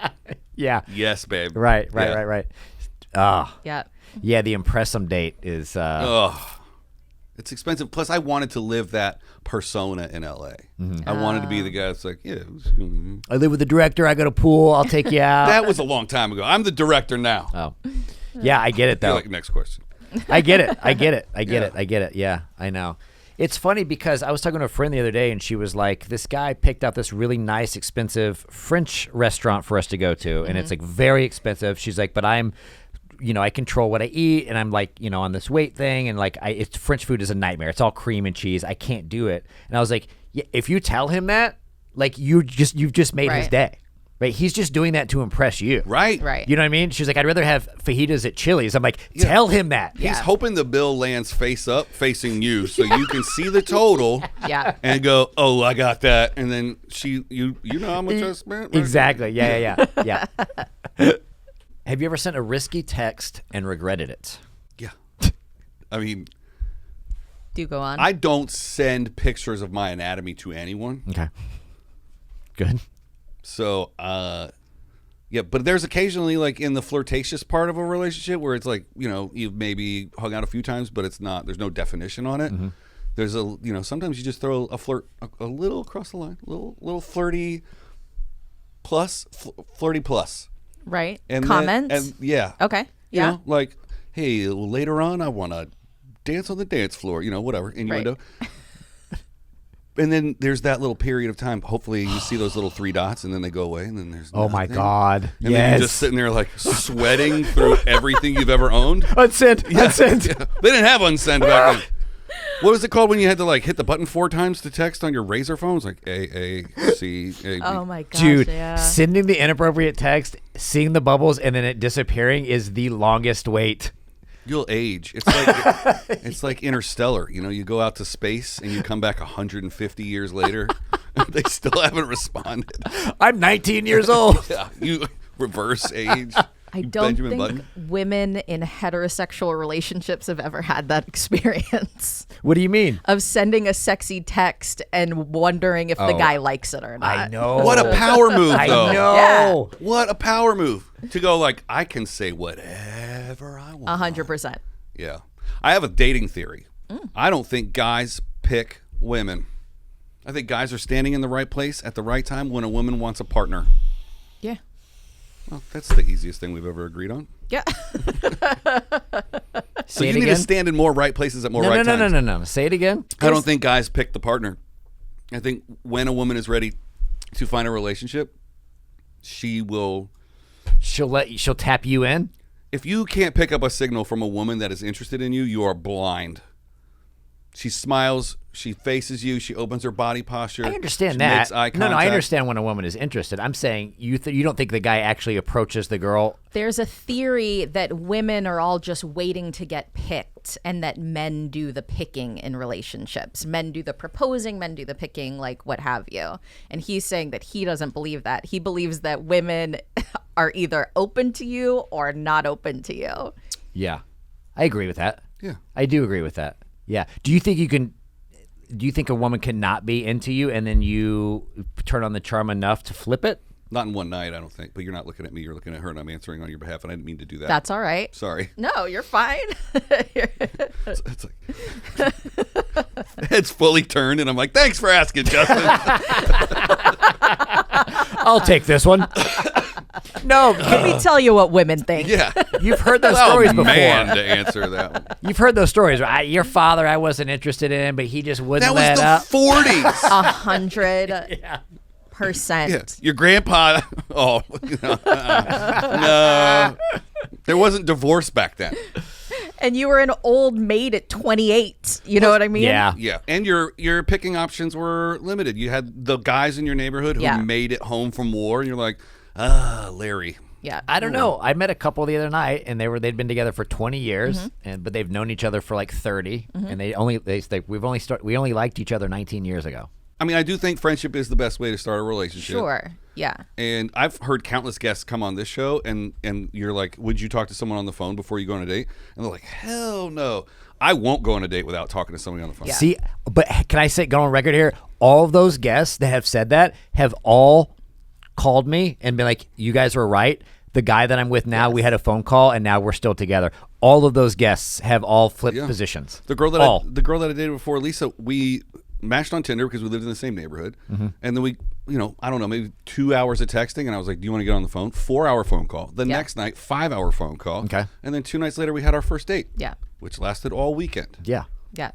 Speaker 3: Yeah.
Speaker 2: yes, babe.
Speaker 3: Right.
Speaker 2: Yeah.
Speaker 1: Yeah.
Speaker 3: Yeah, the impressum date is.
Speaker 2: Ugh. It's expensive. Plus, I wanted to live that persona in LA. I wanted to be the guy that's like, yeah.
Speaker 3: I live with the director. I got a pool. I'll take you out.
Speaker 2: That was a long time ago. I'm the director now.
Speaker 3: Oh. Yeah, I get it, though.
Speaker 2: Like, next question.
Speaker 3: I get it. Yeah, I know. It's funny because I was talking to a friend the other day, and she was like, this guy picked out this really nice, expensive French restaurant for us to go to, and it's like very expensive. She's like, but I'm, I control what I eat, and I'm like, on this weight thing, and like, it's French food is a nightmare. It's all cream and cheese. I can't do it. And I was like, yeah, if you tell him that, like, you've just made his day. Right, he's just doing that to impress you.
Speaker 2: Right.
Speaker 1: Right.
Speaker 3: You know what I mean? She's like, I'd rather have fajitas at Chili's. I'm like, tell him that.
Speaker 2: He's hoping the bill lands face up, facing you, so you can see the total.
Speaker 1: Yeah.
Speaker 2: And go, oh, I got that. And then you know how much I spent? Right?
Speaker 3: Exactly. Yeah. Have you ever sent a risky text and regretted it?
Speaker 2: Yeah. I mean,
Speaker 1: Do go on.
Speaker 2: I don't send pictures of my anatomy to anyone.
Speaker 3: Okay. Good.
Speaker 2: So, yeah, but there's occasionally, like, in the flirtatious part of a relationship where it's like, you've maybe hung out a few times, but there's no definition on it. There's sometimes you just throw a flirt a little across the line, little flirty plus.
Speaker 1: Right.
Speaker 2: And
Speaker 1: Comments.
Speaker 2: Yeah.
Speaker 1: Okay.
Speaker 2: You
Speaker 1: Yeah.
Speaker 2: know, like, hey, later on, I want to dance on the dance floor, whatever, innuendo. And then there's that little period of time. Hopefully you see those little 3 dots and then they go away and then there's
Speaker 3: Oh my
Speaker 2: nothing.
Speaker 3: God.
Speaker 2: And
Speaker 3: yes.
Speaker 2: then you're just sitting there like sweating through everything you've ever owned.
Speaker 3: Unsent. Unsent.
Speaker 2: Yeah. They didn't have unsend back then. What was it called when you had to like hit the button 4 times to text on your Razor phone? It's like A, C, A, B.
Speaker 1: Oh my gosh,
Speaker 3: Dude,
Speaker 1: yeah.
Speaker 3: sending the inappropriate text, seeing the bubbles, and then it disappearing is the longest wait.
Speaker 2: You'll age. It's like Interstellar. You know, you go out to space and you come back 150 years later. They still haven't responded.
Speaker 3: I'm 19 years old.
Speaker 2: Yeah, you reverse age.
Speaker 1: I don't
Speaker 2: Benjamin
Speaker 1: think
Speaker 2: Button.
Speaker 1: women in heterosexual relationships have ever had that experience
Speaker 3: What do you mean?
Speaker 1: of sending a sexy text and wondering if the guy likes it or not.
Speaker 3: I know.
Speaker 2: What a power move,
Speaker 3: I
Speaker 2: though.
Speaker 3: know.
Speaker 1: Yeah.
Speaker 2: What a power move to go like I can say whatever I want.
Speaker 1: 100%.
Speaker 2: Yeah. I have a dating theory. I don't think guys pick women. I think guys are standing in the right place at the right time when a woman wants a partner.
Speaker 1: Yeah.
Speaker 2: Well, that's the easiest thing we've ever agreed on.
Speaker 1: Yeah.
Speaker 2: So
Speaker 3: Say
Speaker 2: you
Speaker 3: it
Speaker 2: need
Speaker 3: again.
Speaker 2: to stand in more right places at more
Speaker 3: No,
Speaker 2: right
Speaker 3: no, no,
Speaker 2: times.
Speaker 3: no. Say it again.
Speaker 2: I don't think guys pick the partner. I think when a woman is ready to find a relationship, she will.
Speaker 3: She'll tap you in.
Speaker 2: If you can't pick up a signal from a woman that is interested in you, you are blind. She smiles, she faces you, she opens her body posture.
Speaker 3: I understand
Speaker 2: she
Speaker 3: that.
Speaker 2: Makes eye contact.
Speaker 3: No, I understand when a woman is interested. I'm saying you don't think the guy actually approaches the girl.
Speaker 1: There's a theory that women are all just waiting to get picked and that men do the picking in relationships. Men do the proposing, men do the picking, like what have you. And he's saying that he doesn't believe that. He believes that women are either open to you or not open to you.
Speaker 3: Yeah, I agree with that.
Speaker 2: Yeah.
Speaker 3: I do agree with that. Yeah. Do you think a woman cannot be into you and then you turn on the charm enough to flip it?
Speaker 2: Not in one night, I don't think. But you're not looking at me, you're looking at her, and I'm answering on your behalf, and I didn't mean to do that.
Speaker 1: That's all right.
Speaker 2: Sorry.
Speaker 1: No, you're fine.
Speaker 2: It's like it's fully turned, and I'm like, thanks for asking, Justin.
Speaker 3: I'll take this one. No,
Speaker 1: Let me tell you what women think.
Speaker 2: Yeah.
Speaker 3: you've heard those
Speaker 2: Oh,
Speaker 3: stories before.
Speaker 2: man, to answer that one.
Speaker 3: You've heard those stories. Right? Your father, I wasn't interested in, but he just wouldn't
Speaker 2: That was
Speaker 3: let
Speaker 2: the
Speaker 3: up.
Speaker 2: 40s.
Speaker 1: 100%.
Speaker 2: Yeah. Your grandpa. Oh, no. There wasn't divorce back then.
Speaker 1: And you were an old maid at 28. You know what I mean?
Speaker 3: Yeah.
Speaker 2: Yeah, and your picking options were limited. You had the guys in your neighborhood who
Speaker 1: Yeah.
Speaker 2: made it home from war, and you're like, Larry.
Speaker 1: Yeah.
Speaker 3: I don't know. I met a couple the other night, and they'd been together for 20 years, but they've known each other for like 30, and we only liked each other 19 years ago.
Speaker 2: I mean, I do think friendship is the best way to start a relationship.
Speaker 1: Sure. Yeah.
Speaker 2: And I've heard countless guests come on this show, and you're like, would you talk to someone on the phone before you go on a date? And they're like, hell no. I won't go on a date without talking to somebody on the phone.
Speaker 1: Yeah.
Speaker 3: See, but can I go on record here? All of those guests that have said that have all called me and been like, you guys were right. The guy that I'm with now, we had a phone call, and now we're still together. All of those guests have all flipped positions.
Speaker 2: The girl that
Speaker 3: all.
Speaker 2: the girl that I dated before, Lisa, we matched on Tinder because we lived in the same neighborhood. And then we, I don't know, maybe 2 hours of texting, and I was like, do you want to get on the phone? 4-hour phone call. The next night, 5-hour phone call.
Speaker 3: Okay.
Speaker 2: And then 2 nights later, we had our first date.
Speaker 1: Yeah.
Speaker 2: Which lasted all weekend.
Speaker 3: Yeah.
Speaker 1: Yeah.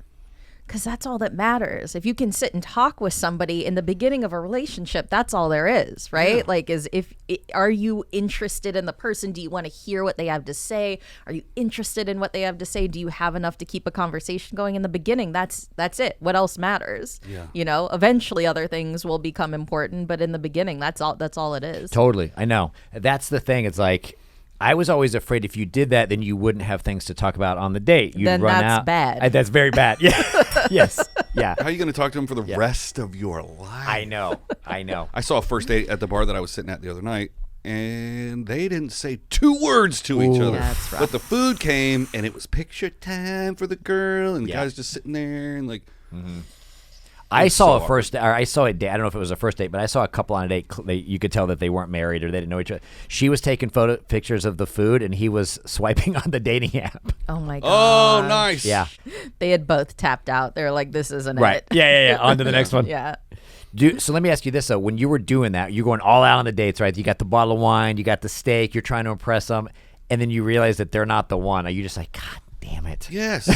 Speaker 1: Because that's all that matters. If you can sit and talk with somebody in the beginning of a relationship, that's all there is, right? Yeah. Are you interested in the person? Do you want to hear what they have to say? Are you interested in what they have to say? Do you have enough to keep a conversation going in the beginning? That's it. What else matters?
Speaker 2: Yeah.
Speaker 1: Eventually other things will become important, but in the beginning, that's all it is.
Speaker 3: Totally. I know. That's the thing. It's like, I was always afraid if you did that, then you wouldn't have things to talk about on the date. You'd
Speaker 1: Then
Speaker 3: run
Speaker 1: that's
Speaker 3: out.
Speaker 1: bad.
Speaker 3: That's very bad. Yeah. Yes. Yeah.
Speaker 2: How are you going to talk to him for the rest of your life?
Speaker 3: I know.
Speaker 2: I saw a first date at the bar that I was sitting at the other night, and they didn't say 2 words to each other.
Speaker 1: That's rough.
Speaker 2: But the food came, and it was picture time for the girl, and the guy's just sitting there and like.
Speaker 3: I saw
Speaker 2: so
Speaker 3: a first, or I saw a date. I don't know if it was a first date, but I saw a couple on a date. You could tell that they weren't married or they didn't know each other. She was taking pictures of the food, and he was swiping on the dating app.
Speaker 1: Oh my God.
Speaker 2: Oh, nice.
Speaker 3: Yeah.
Speaker 1: They had both tapped out. They were like, this isn't
Speaker 3: Right.
Speaker 1: it.
Speaker 3: Yeah. On to the next one.
Speaker 1: Yeah.
Speaker 3: So let me ask you this, though. When you were doing that, you're going all out on the dates, right? You got the bottle of wine, you got the steak, you're trying to impress them, and then you realize that they're not the one. Are you just like, God damn it?
Speaker 2: Yes.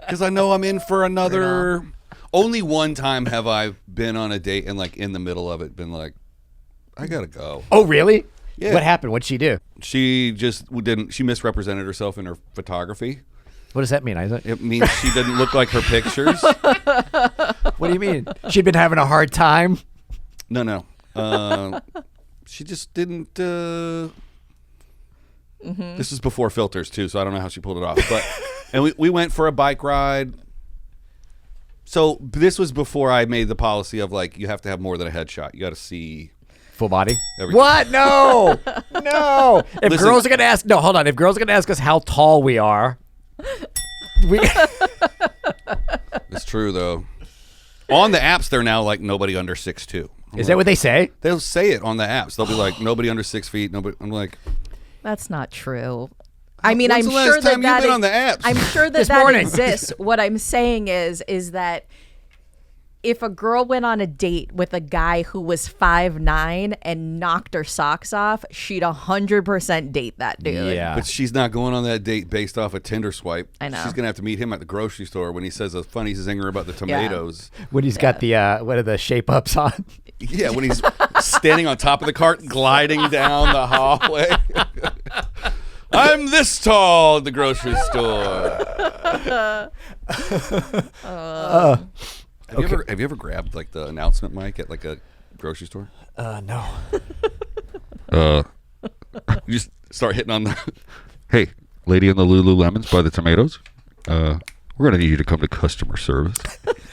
Speaker 2: Because I know I'm in for another. Only one time have I been on a date and like in the middle of it been like, I gotta go.
Speaker 3: Oh, really?
Speaker 2: Yeah.
Speaker 3: What happened? What'd she do?
Speaker 2: She just didn't. She misrepresented herself in her photography.
Speaker 3: What does that mean, Isaac?
Speaker 2: It means she didn't look like her pictures.
Speaker 3: What do you mean? She'd been having a hard time?
Speaker 2: No. She just didn't. This is before filters too, so I don't know how she pulled it off. But and we went for a bike ride. So this was before I made the policy of like you have to have more than a headshot. You got to see
Speaker 3: Full body?
Speaker 2: everything.
Speaker 3: What? No. No. If
Speaker 2: Listen.
Speaker 3: girls are going to ask, no, hold on. If girls are going to ask us how tall we are,
Speaker 2: It's true though. On the apps, they're now like nobody under 6'2".
Speaker 3: Is that what they say?
Speaker 2: They'll say it on the apps. They'll be like nobody under 6 feet. Nobody. I'm like,
Speaker 1: That's not true. I mean,
Speaker 2: when's
Speaker 1: I'm
Speaker 2: the last
Speaker 1: sure
Speaker 2: time
Speaker 1: that
Speaker 2: you've been on the apps?
Speaker 1: I'm sure
Speaker 3: This
Speaker 1: that
Speaker 3: morning.
Speaker 1: exists. What I'm saying is that if a girl went on a date with a guy who was 5'9" and knocked her socks off, she'd 100% date that dude.
Speaker 3: Yeah.
Speaker 2: But she's not going on that date based off a Tinder swipe.
Speaker 1: I know.
Speaker 2: She's gonna have to meet him at the grocery store when he says a funny zinger about the tomatoes.
Speaker 3: When he's got the, what are the shape ups on?
Speaker 2: Yeah, when he's standing on top of the cart, gliding down the hallway. I'm this tall at the grocery store. Have you ever grabbed like the announcement mic at like a grocery store?
Speaker 3: No.
Speaker 2: You just start hitting on the hey, lady in the Lululemons by the tomatoes. We're gonna need you to come to customer service.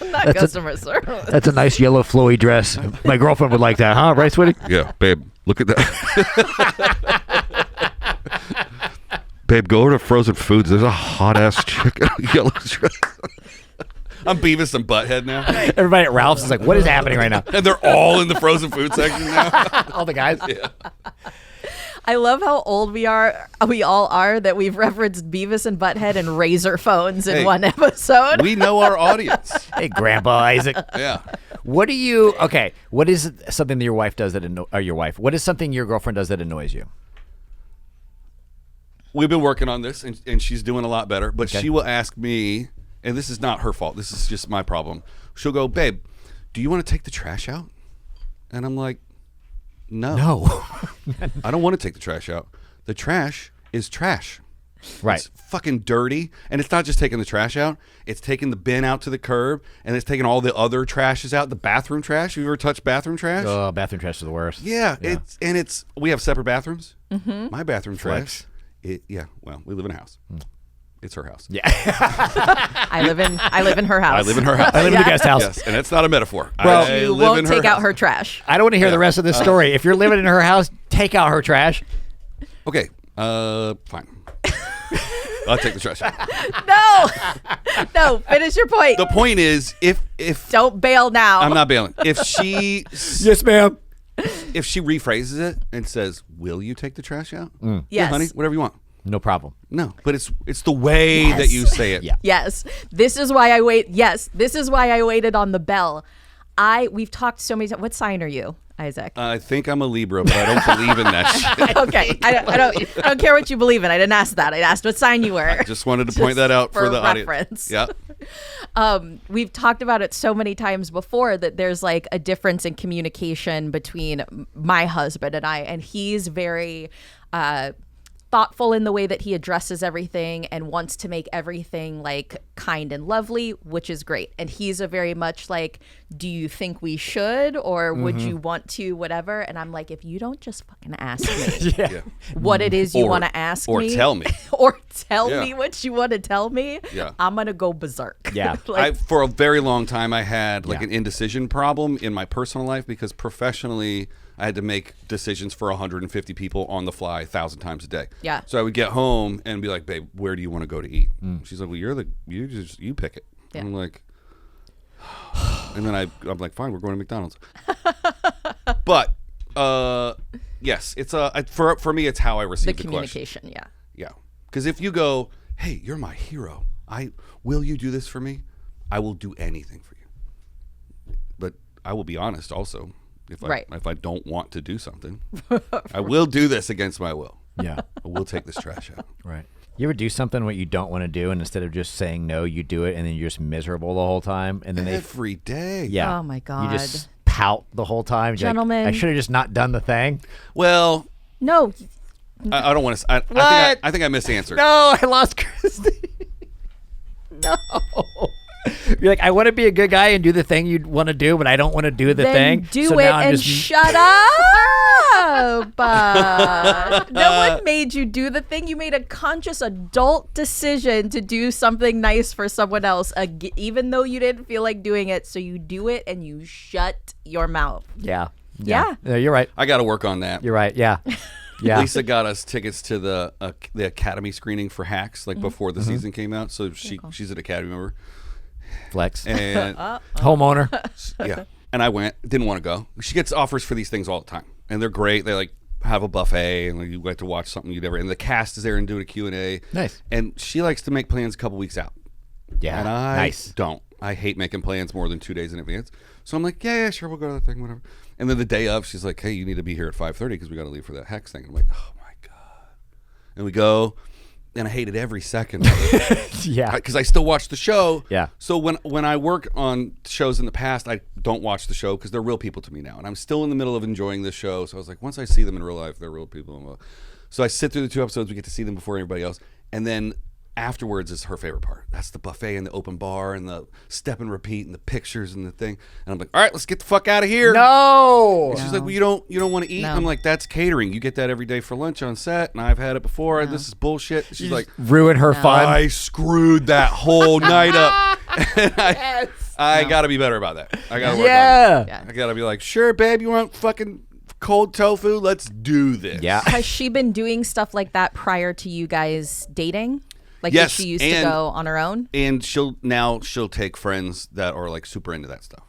Speaker 1: Not customer service.
Speaker 3: That's a nice yellow flowy dress. My girlfriend would like that, huh? Right, sweetie?
Speaker 2: Yeah, babe, look at that. Babe, go over to Frozen Foods. There's a hot ass chicken yellow dress. I'm Beavis and Butthead now.
Speaker 3: Everybody at Ralph's is like, what is happening right now?
Speaker 2: And they're all in the frozen food section now.
Speaker 3: All the guys?
Speaker 2: Yeah.
Speaker 1: I love how old we all are that we've referenced Beavis and Butthead and Razor phones in
Speaker 2: Hey,
Speaker 1: one episode.
Speaker 2: We know our audience.
Speaker 3: Hey, Grandpa Isaac.
Speaker 2: Yeah.
Speaker 3: What is something that your wife does that what is something your girlfriend does that annoys you?
Speaker 2: We've been working on this, and she's doing a lot better. But
Speaker 3: Okay.
Speaker 2: she will ask me, and this is not her fault. This is just my problem. She'll go, babe, do you want to take the trash out? And I'm like, no. I don't want to take the trash out. The trash is trash.
Speaker 3: Right.
Speaker 2: It's fucking dirty. And it's not just taking the trash out. It's taking the bin out to the curb, and it's taking all the other trashes out. The bathroom trash. You ever touched bathroom trash?
Speaker 3: Oh, bathroom trash is the worst.
Speaker 2: Yeah. We have separate bathrooms.
Speaker 1: Mm-hmm.
Speaker 2: My bathroom
Speaker 3: Flex.
Speaker 2: trash. Well, we live in a house. It's her house.
Speaker 3: Yeah.
Speaker 1: I live in her house.
Speaker 2: I live in her house.
Speaker 3: I live in the guest house.
Speaker 2: Yes, and it's not a metaphor.
Speaker 3: Well,
Speaker 2: I
Speaker 1: You
Speaker 2: live
Speaker 1: won't
Speaker 2: in
Speaker 1: take out
Speaker 2: house.
Speaker 1: her trash.
Speaker 3: I don't want to hear the rest of this story. If you're living in her house, take out her trash.
Speaker 2: Okay, fine. I'll take the trash out.
Speaker 1: No, finish your point.
Speaker 2: The point is, if
Speaker 1: Don't bail now.
Speaker 2: I'm not bailing, if she
Speaker 3: Yes, ma'am.
Speaker 2: if she rephrases it and says, "Will you take the trash out?"
Speaker 1: Yes.
Speaker 2: Yeah, honey, whatever you want.
Speaker 3: No problem.
Speaker 2: No, but it's the way that
Speaker 1: Yes.
Speaker 2: you say it.
Speaker 3: Yeah.
Speaker 1: Yes. This is why I wait. Yes. This is why I waited on the bell. We've talked so many times. What sign are you, Isaac?
Speaker 2: I think I'm a Libra, but I don't believe in that shit.
Speaker 1: Okay. I don't care what you believe in. I didn't ask that. I asked what sign you were.
Speaker 2: Just wanted to point that out for the
Speaker 1: reference.
Speaker 2: audience. Yeah.
Speaker 1: We've talked about it so many times before that there's like a difference in communication between my husband and I, and he's very thoughtful in the way that he addresses everything and wants to make everything like kind and lovely, which is great. And he's a very much like, do you think we should, or would you want to, whatever? And I'm like, if you don't just fucking ask me
Speaker 2: Yeah.
Speaker 1: what it is you
Speaker 2: Or-
Speaker 1: want to ask
Speaker 2: or
Speaker 1: me,
Speaker 2: tell me.
Speaker 1: or tell
Speaker 2: Yeah.
Speaker 1: me what you want to tell me,
Speaker 2: Yeah.
Speaker 1: I'm gonna go berserk.
Speaker 3: Yeah.
Speaker 1: Like,
Speaker 2: For a very long time, I had like
Speaker 3: Yeah.
Speaker 2: an indecision problem in my personal life because professionally, I had to make decisions for 150 people on the fly 1,000 times a day.
Speaker 1: Yeah.
Speaker 2: So I would get home and be like, "Babe, where do you want to go to eat?" She's like, "Well, you pick it."
Speaker 1: Yeah.
Speaker 2: I'm like, and then I'm like, "Fine, we're going to McDonald's." But yes, it's for me, it's how I receive
Speaker 1: the
Speaker 2: the question.
Speaker 1: communication, yeah.
Speaker 2: Yeah. Because if you go, "Hey, you're my hero. Will you do this for me?" I will do anything for you. But I will be honest also. If I don't want to do something, I will do this against my will.
Speaker 3: Yeah.
Speaker 2: I will take this trash out.
Speaker 3: Right. You ever do something what you don't want to do, and instead of just saying no, you do it, and then you're just miserable the whole time, and then
Speaker 2: Every day.
Speaker 3: yeah.
Speaker 1: Oh, my God.
Speaker 3: You just pout the whole time. You're
Speaker 1: Gentlemen.
Speaker 3: like, I should have just not done the thing.
Speaker 2: Well,
Speaker 1: No.
Speaker 2: I don't want to. I think I misanswered.
Speaker 3: No, I lost Kristie. No. You're like, I want to be a good guy and do the thing you'd want to do, but I don't want to do the
Speaker 1: Then
Speaker 3: thing.
Speaker 1: do
Speaker 3: so
Speaker 1: it
Speaker 3: now I'm
Speaker 1: and
Speaker 3: just,
Speaker 1: shut up. No one made you do the thing. You made a conscious adult decision to do something nice for someone else, even though you didn't feel like doing it. So you do it and you shut your mouth.
Speaker 3: Yeah.
Speaker 1: Yeah.
Speaker 3: You're right.
Speaker 2: I got to work on that.
Speaker 3: You're right. Yeah. Yeah.
Speaker 2: Lisa got us tickets to the Academy screening for Hacks, like before the season came out. So she's an Academy member.
Speaker 3: Flex.
Speaker 2: And
Speaker 3: Homeowner.
Speaker 2: yeah, and I went. Didn't want to go. She gets offers for these things all the time, and they're great. They like have a buffet, and like, you get to watch something you never. And the cast is there and doing a Q&A.
Speaker 3: Nice.
Speaker 2: And she likes to make plans a couple weeks out.
Speaker 3: Yeah.
Speaker 2: And I
Speaker 3: nice.
Speaker 2: don't. I hate making plans more than 2 days in advance. So I'm like, yeah, sure, we'll go to that thing, whatever. And then the day of, she's like, hey, you need to be here at 5:30 because we got to leave for that Hex thing. And I'm like, oh my God. And we go, and I hated every second of it.
Speaker 3: Yeah.
Speaker 2: Because I still watch the show.
Speaker 3: Yeah.
Speaker 2: So when I work on shows in the past, I don't watch the show because they're real people to me now. And I'm still in the middle of enjoying this show. So I was like, once I see them in real life, they're real people. So I sit through the 2 episodes. We get to see them before anybody else. And then afterwards is her favorite part. That's the buffet and the open bar and the step and repeat and the pictures and the thing. And I'm like, all right, let's get the fuck out of here.
Speaker 3: No.
Speaker 2: And she's like, well, you don't want to eat?
Speaker 1: No.
Speaker 2: I'm like, that's catering. You get that every day for lunch on set, and I've had it before. This is bullshit. She's like,
Speaker 3: Ruin her fun.
Speaker 2: I screwed that whole night up. And I got to be better about that. I got to work on it.
Speaker 1: Yeah.
Speaker 2: I got to be like, sure, babe, you want fucking cold tofu? Let's do this.
Speaker 3: Yeah.
Speaker 1: Has she been doing stuff like that prior to you guys dating? Like
Speaker 2: Yes,
Speaker 1: did she used to
Speaker 2: and-
Speaker 1: go on her own?
Speaker 2: And she'll take friends that are like super into that stuff.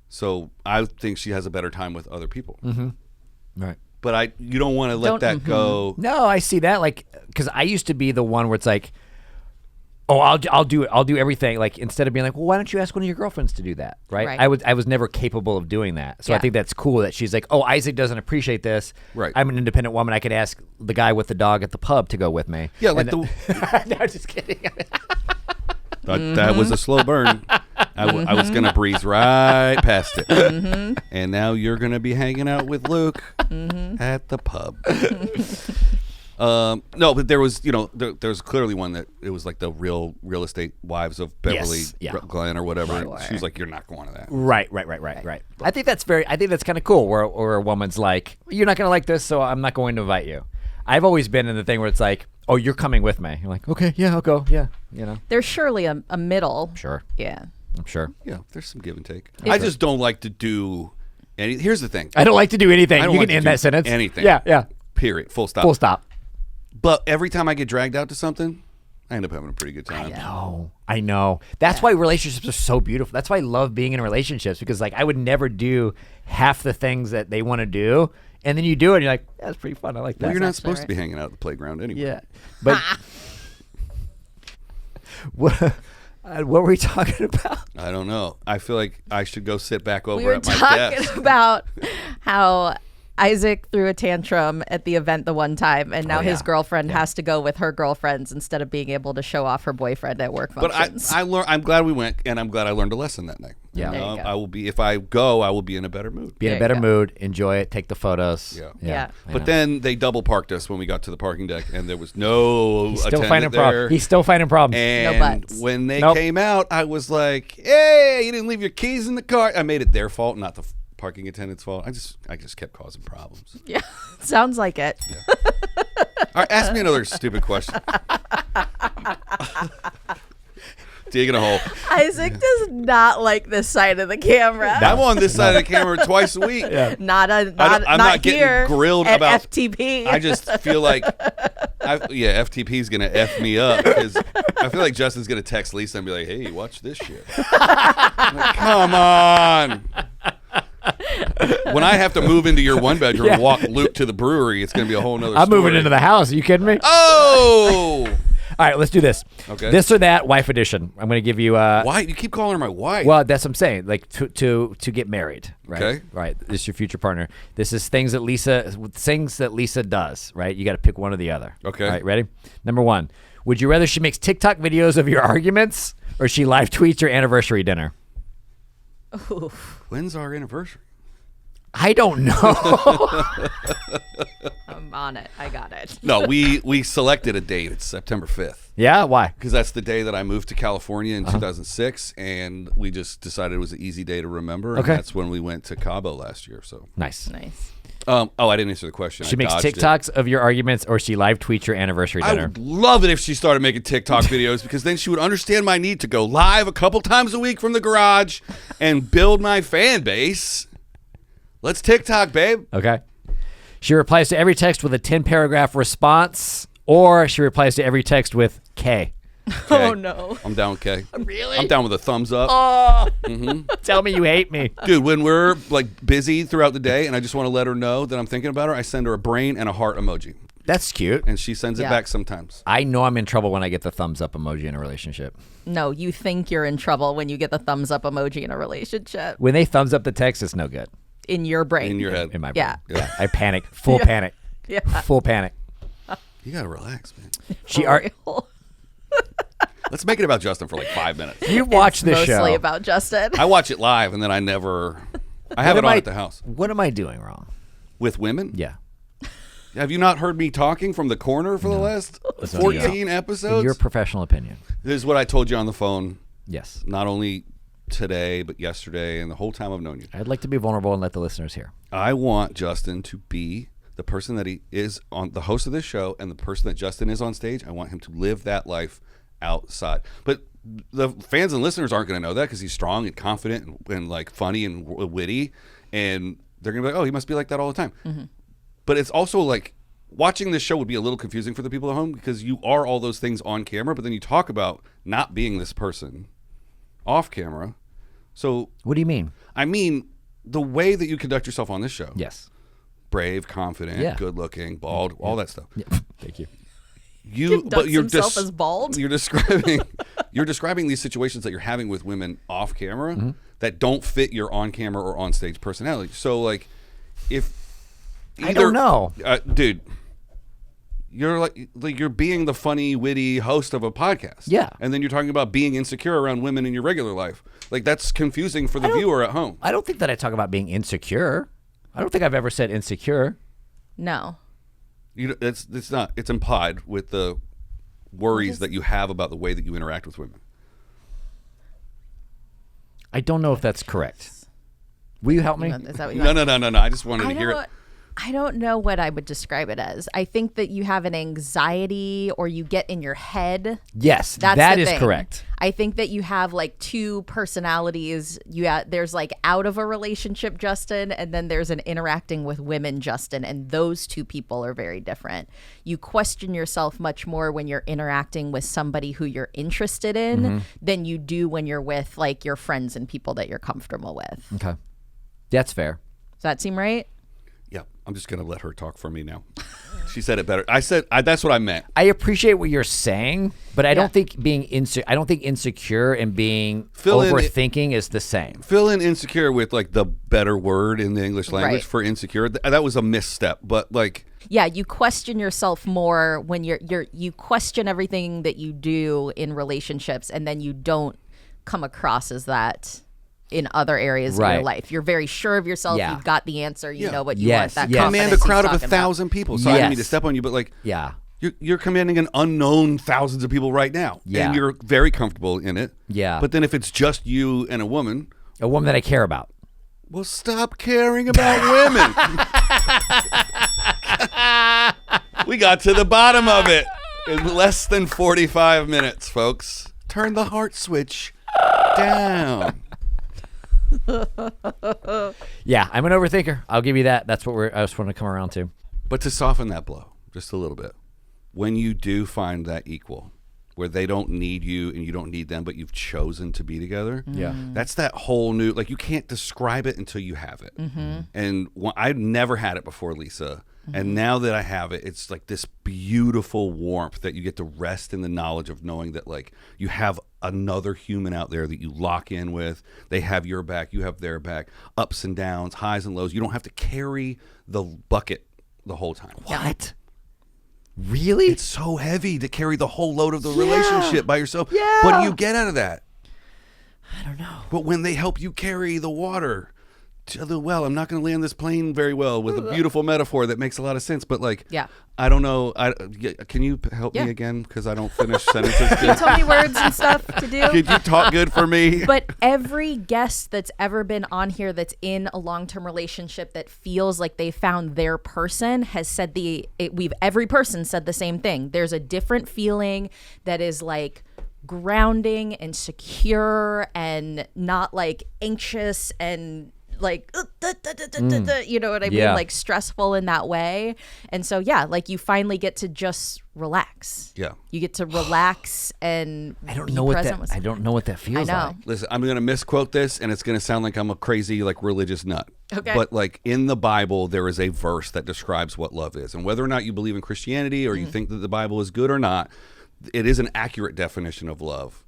Speaker 2: So I think she has a better time with other people.
Speaker 3: Right.
Speaker 2: But you don't want to let that go.
Speaker 3: No, I see that. Like, because I used to be the one where it's like, oh, I'll do it. I'll do everything. Like, instead of being like, well, why don't you ask one of your girlfriends to do that? Right.
Speaker 1: Right.
Speaker 3: I was never capable of doing that. So I
Speaker 1: Yeah.
Speaker 3: think that's cool that she's like, oh, Isaac doesn't appreciate this.
Speaker 2: Right.
Speaker 3: I'm an independent woman. I could ask the guy with the dog at the pub to go with me.
Speaker 2: Yeah, like
Speaker 3: And no, just kidding.
Speaker 2: That was a slow burn. I was going to breeze right past it. And now you're going to be hanging out with Luke at the pub. No, but there was, there's clearly one that it was like the real estate wives of Beverly
Speaker 3: Yes, yeah.
Speaker 2: Glenn or whatever. She was like, you're not going to that.
Speaker 3: Right. I think that's kind of cool where a woman's like, you're not going to like this, so I'm not going to invite you. I've always been in the thing where it's like, oh, you're coming with me. You're like, okay, yeah, I'll go. Yeah,
Speaker 1: There's surely a middle.
Speaker 3: Sure.
Speaker 1: Yeah.
Speaker 3: I'm sure.
Speaker 2: Yeah, there's some give and take. I just don't like to do any. Here's the thing.
Speaker 3: I don't like to do anything.
Speaker 2: I don't
Speaker 3: You
Speaker 2: like
Speaker 3: can
Speaker 2: to
Speaker 3: end
Speaker 2: do
Speaker 3: that sentence.
Speaker 2: anything.
Speaker 3: Yeah.
Speaker 2: Period. Full stop.
Speaker 3: Full stop.
Speaker 2: But every time I get dragged out to something, I end up having a pretty good time.
Speaker 3: I know. That's why relationships are so beautiful. That's why I love being in relationships because like I would never do half the things that they want to do. And then you do it and you're like, that's pretty fun. I like that.
Speaker 2: Well, you're not supposed to be hanging out at the playground anyway.
Speaker 3: Yeah. But what were we talking about?
Speaker 2: I don't know. I feel like I should go sit back over
Speaker 1: We were
Speaker 2: at my
Speaker 1: talking
Speaker 2: desk.
Speaker 1: about how Isaac threw a tantrum at the event the one time, and now his girlfriend has to go with her girlfriends instead of being able to show off her boyfriend at work
Speaker 2: But
Speaker 1: functions.
Speaker 2: I'm glad we went, and I'm glad I learned a lesson that night.
Speaker 3: Yeah.
Speaker 1: There you go.
Speaker 2: I will be. If I go, I will be in a better mood.
Speaker 3: Be in
Speaker 1: There
Speaker 3: a
Speaker 1: you
Speaker 3: better
Speaker 1: go.
Speaker 3: mood, enjoy it, take the photos.
Speaker 1: Yeah.
Speaker 3: I
Speaker 2: But
Speaker 3: know.
Speaker 2: then they double parked us when we got to the parking deck, and there was no
Speaker 3: He's still
Speaker 2: attendant
Speaker 3: finding
Speaker 2: there.
Speaker 3: problems. He's still finding problems.
Speaker 2: And
Speaker 1: butts.
Speaker 2: when they
Speaker 3: Nope.
Speaker 2: came out, I was like, "Hey, you didn't leave your keys in the car." I made it their fault, not the parking attendant's fault. I just kept causing problems.
Speaker 1: yeah. Sounds like it.
Speaker 2: All right, ask me another stupid question. Digging a hole.
Speaker 1: Isaac does not like this side of the camera.
Speaker 2: I'm on this side of the camera twice a week.
Speaker 1: Not
Speaker 2: I'm not getting
Speaker 1: here
Speaker 2: grilled
Speaker 1: at
Speaker 2: about
Speaker 1: FTP.
Speaker 2: I just feel like, FTP's gonna f me up because I feel like Justin's gonna text Lisa and be like, "Hey, watch this shit." I'm like, come on. When I have to move into your one bedroom and walk Luke to the brewery, it's gonna be a whole nother.
Speaker 3: I'm moving
Speaker 2: story.
Speaker 3: into the house. Are you kidding me?
Speaker 2: Oh.
Speaker 3: All right, let's do this.
Speaker 2: Okay.
Speaker 3: This or that, wife edition. I'm going to give you.
Speaker 2: Why you keep calling her my wife?
Speaker 3: Well, that's what I'm saying. Like to get married, right?
Speaker 2: Okay.
Speaker 3: Right. This is your future partner. This is things that Lisa does, right? You got to pick one or the other.
Speaker 2: Okay.
Speaker 3: All right, ready? Number 1. Would you rather she makes TikTok videos of your arguments or she live tweets your anniversary dinner?
Speaker 2: When's our anniversary?
Speaker 3: I don't know.
Speaker 1: I'm on it. I got it.
Speaker 2: No, we selected a date. It's September 5th.
Speaker 3: Yeah? Why?
Speaker 2: Because that's the day that I moved to California in 2006, and we just decided it was an easy day to remember. And
Speaker 3: Okay.
Speaker 2: that's when we went to Cabo last year. So
Speaker 3: Nice.
Speaker 1: Nice.
Speaker 2: I didn't answer the question.
Speaker 3: She
Speaker 2: I
Speaker 3: makes
Speaker 2: dodged it.
Speaker 3: TikToks of your arguments or she live tweets your anniversary
Speaker 2: I
Speaker 3: dinner.
Speaker 2: would love it if she started making TikTok videos because then she would understand my need to go live a couple times a week from the garage and build my fan base. Let's TikTok, babe.
Speaker 3: Okay. She replies to every text with a 10-paragraph response, or she replies to every text with K.
Speaker 2: Okay.
Speaker 1: Oh, no.
Speaker 2: I'm down with K.
Speaker 3: Really?
Speaker 2: I'm down with a thumbs up.
Speaker 3: Oh, tell me you hate me.
Speaker 2: Dude, when we're like busy throughout the day and I just want to let her know that I'm thinking about her, I send her a brain and a heart emoji.
Speaker 3: That's cute.
Speaker 2: And she sends it
Speaker 1: Yeah.
Speaker 2: back sometimes.
Speaker 3: I know I'm in trouble when I get the thumbs up emoji in a relationship.
Speaker 1: No, you think you're in trouble when you get the thumbs up emoji in a relationship.
Speaker 3: When they thumbs up the text, it's no good
Speaker 1: In your brain.
Speaker 2: In your head.
Speaker 3: in my
Speaker 1: Yeah.
Speaker 3: brain. Yeah. I panic. Full panic.
Speaker 1: Yeah.
Speaker 3: Full panic.
Speaker 2: You got to relax, man.
Speaker 3: She are.
Speaker 1: real.
Speaker 2: Let's make it about Justin for like 5 minutes.
Speaker 3: You watch this
Speaker 1: Mostly
Speaker 3: show.
Speaker 1: about Justin.
Speaker 2: I watch it live and then I have it on at the house.
Speaker 3: What am I doing wrong?
Speaker 2: With women?
Speaker 3: Yeah.
Speaker 2: Have you not heard me talking from the corner for the last
Speaker 3: Listen,
Speaker 2: 14
Speaker 3: In
Speaker 2: episodes?
Speaker 3: your professional opinion.
Speaker 2: This is what I told you on the phone,
Speaker 3: Yes.
Speaker 2: not only today, but yesterday and the whole time I've known you.
Speaker 3: I'd like to be vulnerable and let the listeners hear.
Speaker 2: I want Justin to be the person that he is on the host of this show and the person that Justin is on stage. I want him to live that life outside. But the fans and listeners aren't going to know that because he's strong and confident and like funny and witty. And they're going to be like, oh, he must be like that all the time. Mm-hmm. But it's also like watching this show would be a little confusing for the people at home because you are all those things on camera, but then you talk about not being this person off camera. So
Speaker 3: What do you mean?
Speaker 2: I mean, the way that you conduct yourself on this show.
Speaker 3: Yes.
Speaker 2: Brave, confident,
Speaker 3: Yeah.
Speaker 2: good looking, bald, all that stuff.
Speaker 3: Yeah. Thank you.
Speaker 1: Conducts himself as bald?
Speaker 2: You're describing these situations that you're having with women off camera that don't fit your on camera or on stage personality. So like if
Speaker 3: I don't know.
Speaker 2: Dude, you're like you're being the funny, witty host of a podcast.
Speaker 3: Yeah.
Speaker 2: And then you're talking about being insecure around women in your regular life. Like that's confusing for the viewer at home.
Speaker 3: I don't think that I talk about being insecure. I don't think I've ever said insecure.
Speaker 1: No.
Speaker 2: It's not. It's implied with the worries that you have about the way that you interact with women.
Speaker 3: I don't know if that's correct. Will you help me?
Speaker 1: Is that what you
Speaker 2: No,
Speaker 1: want?
Speaker 2: no. I just wanted to hear it.
Speaker 1: I don't know what I would describe it as. I think that you have an anxiety or you get in your head.
Speaker 3: Yes,
Speaker 1: That's
Speaker 3: that
Speaker 1: the
Speaker 3: is
Speaker 1: thing.
Speaker 3: correct.
Speaker 1: I think that you have like two personalities. There's like out of a relationship Justin, and then there's an interacting with women Justin, and those two people are very different. You question yourself much more when you're interacting with somebody who you're interested in than you do when you're with like your friends and people that you're comfortable with.
Speaker 3: Okay. That's fair.
Speaker 1: Does that seem right?
Speaker 2: Yeah, I'm just gonna let her talk for me now. She said it better. I said that's what I meant.
Speaker 3: I appreciate what you're saying, but I
Speaker 1: Yeah.
Speaker 3: don't think being insecure and being
Speaker 2: Fill in-
Speaker 3: overthinking is the same.
Speaker 2: Fill in insecure with like the better word in the English language
Speaker 1: Right.
Speaker 2: for insecure. That was a misstep, but like
Speaker 1: Yeah, you question yourself more when you question everything that you do in relationships, and then you don't come across as that in other areas of
Speaker 3: Right.
Speaker 1: your life. You're very sure of yourself.
Speaker 3: Yeah.
Speaker 1: You've got the answer. You
Speaker 2: Yeah.
Speaker 1: know what you
Speaker 3: Yes,
Speaker 1: want. That
Speaker 3: yes.
Speaker 2: command a
Speaker 1: confidence
Speaker 2: crowd
Speaker 1: he's
Speaker 2: of
Speaker 1: talking about.
Speaker 2: 1,000 people. So I didn't mean to
Speaker 3: Yes.
Speaker 2: step on you, but like
Speaker 3: Yeah.
Speaker 2: you're commanding an unknown thousands of people right now,
Speaker 3: Yeah.
Speaker 2: and you're very comfortable in it.
Speaker 3: Yeah.
Speaker 2: But then if it's just you and a woman,
Speaker 3: A woman that I care about.
Speaker 2: well, stop caring about women. We got to the bottom of it in less than 45 minutes, folks. Turn the heart switch down.
Speaker 3: Yeah, I'm an overthinker. I'll give you that. That's what I just want to come around to.
Speaker 2: But to soften that blow just a little bit, when you do find that equal, where they don't need you and you don't need them, but you've chosen to be together,
Speaker 3: Yeah.
Speaker 2: that's that whole new, like you can't describe it until you have it. And I've never had it before Lisa, And now that I have it, it's like this beautiful warmth that you get to rest in the knowledge of knowing that like you have another human out there that you lock in with. They have your back, you have their back, ups and downs, highs and lows. You don't have to carry the bucket the whole time.
Speaker 3: What? Really?
Speaker 2: It's so heavy to carry the whole load of the relationship by yourself.
Speaker 3: Yeah.
Speaker 2: What do you get out of that?
Speaker 3: I don't know.
Speaker 2: But when they help you carry the water to the well, I'm not going to land this plane very well with a beautiful metaphor that makes a lot of sense. But like,
Speaker 1: Yeah.
Speaker 2: I don't know. Can you help me again? Because I don't finish sentences.
Speaker 1: Can you tell me words and stuff to do?
Speaker 2: Could you talk good for me?
Speaker 1: But every guest that's ever been on here that's in a long-term relationship that feels like they found their person has said every person said the same thing. There's a different feeling that is like grounding and secure and not like anxious and like you know what I mean, like stressful in that way. And so like you finally get to just relax. You get to relax and
Speaker 3: I don't
Speaker 1: be
Speaker 3: know what
Speaker 1: present
Speaker 3: that.
Speaker 1: with
Speaker 3: I don't know what that feels
Speaker 1: I know.
Speaker 3: like.
Speaker 2: Listen, I'm going to misquote this, and it's going to sound like I'm a crazy, like, religious nut.
Speaker 1: Okay.
Speaker 2: But, like, in the Bible, there is a verse that describes what love is. And whether or not you believe in Christianity or you think that the Bible is good or not, it is an accurate definition of love.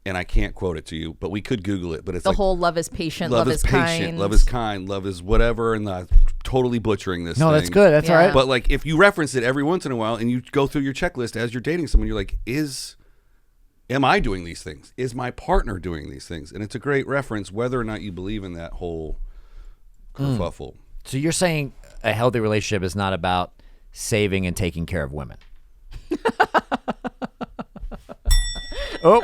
Speaker 2: And I can't quote it to you, but we could Google it. But it's
Speaker 1: the
Speaker 2: like,
Speaker 1: whole love is patient,
Speaker 2: love is patient,
Speaker 1: kind.
Speaker 2: love is kind, love is whatever, and I'm totally butchering this
Speaker 3: No,
Speaker 2: thing.
Speaker 3: that's good. That's all right.
Speaker 2: But like, if you reference it every once in a while and you go through your checklist as you're dating someone, you're like, am I doing these things? Is my partner doing these things? And it's a great reference whether or not you believe in that whole kerfuffle.
Speaker 3: So you're saying a healthy relationship is not about saving and taking care of women. Oh,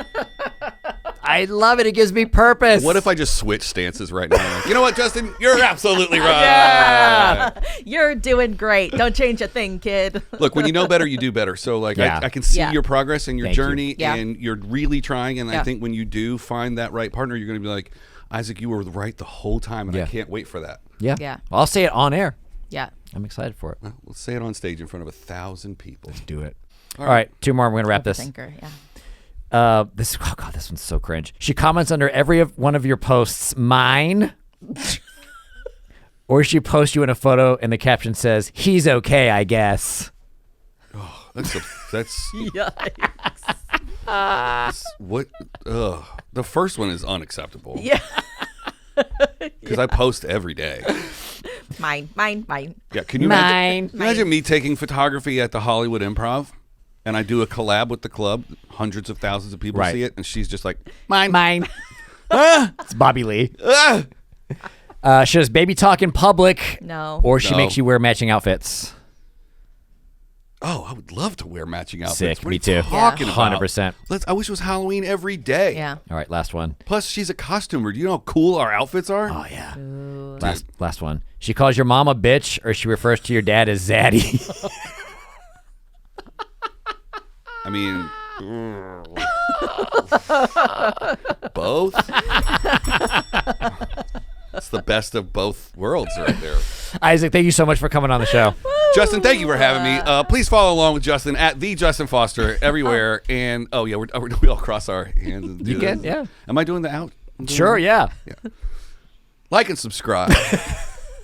Speaker 3: I love it. It gives me purpose.
Speaker 2: What if I just switch stances right now? Like, you know what, Justin? You're absolutely right.
Speaker 1: Yeah. You're doing great. Don't change a thing, kid.
Speaker 2: Look, when you know better, you do better. So, like,
Speaker 3: Yeah.
Speaker 2: I can see
Speaker 1: Yeah.
Speaker 2: your progress and your
Speaker 3: Thank you.
Speaker 2: journey,
Speaker 1: Yeah.
Speaker 2: and you're really trying. And I
Speaker 1: Yeah.
Speaker 2: think when you do find that right partner, you're going to be like, Isaac, you were right the whole time, and
Speaker 3: Yeah.
Speaker 2: I can't wait for that.
Speaker 3: Yeah.
Speaker 1: Yeah.
Speaker 3: I'll say it on air.
Speaker 1: Yeah.
Speaker 3: I'm excited for it.
Speaker 2: Well, let's say it on stage in front of 1,000 people.
Speaker 3: Do it. All right. Two more. We're going to wrap this.
Speaker 1: Thinker, yeah.
Speaker 3: This one's so cringe. She comments under every one of your posts, mine. Or she posts you in a photo and the caption says, he's okay, I guess.
Speaker 2: That's
Speaker 1: Yikes.
Speaker 2: what? The first one is unacceptable.
Speaker 1: Yeah.
Speaker 2: Because I post every day.
Speaker 1: Mine.
Speaker 2: Yeah, can you imagine me taking photography at the Hollywood Improv, and I do a collab with the club, hundreds of thousands of people
Speaker 3: Right.
Speaker 2: see it, and she's just like, mine.
Speaker 3: It's Bobby Lee. She does baby talk in public.
Speaker 1: No.
Speaker 3: Or she
Speaker 2: No.
Speaker 3: makes you wear matching outfits.
Speaker 2: Oh, I would love to wear matching outfits.
Speaker 3: Sick,
Speaker 2: What
Speaker 3: me
Speaker 2: are you
Speaker 3: too.
Speaker 2: Talking about?
Speaker 3: 100%.
Speaker 2: I wish it was Halloween every day.
Speaker 1: Yeah.
Speaker 3: All right, last one.
Speaker 2: Plus, she's a costumer. Do you know how cool our outfits are?
Speaker 3: Oh, yeah. Last one. She calls your mom a bitch, or she refers to your dad as Zaddy.
Speaker 2: I mean, both. It's the best of both worlds right there.
Speaker 3: Isaac, thank you so much for coming on the show.
Speaker 2: Justin, thank you for having me. Please follow along with Justin at the Justin Foster everywhere. And we all cross our hands. And do
Speaker 3: You can,
Speaker 2: this.
Speaker 3: yeah.
Speaker 2: Am I doing the out? I'm doing
Speaker 3: Sure,
Speaker 2: it?
Speaker 3: yeah.
Speaker 2: Like and subscribe.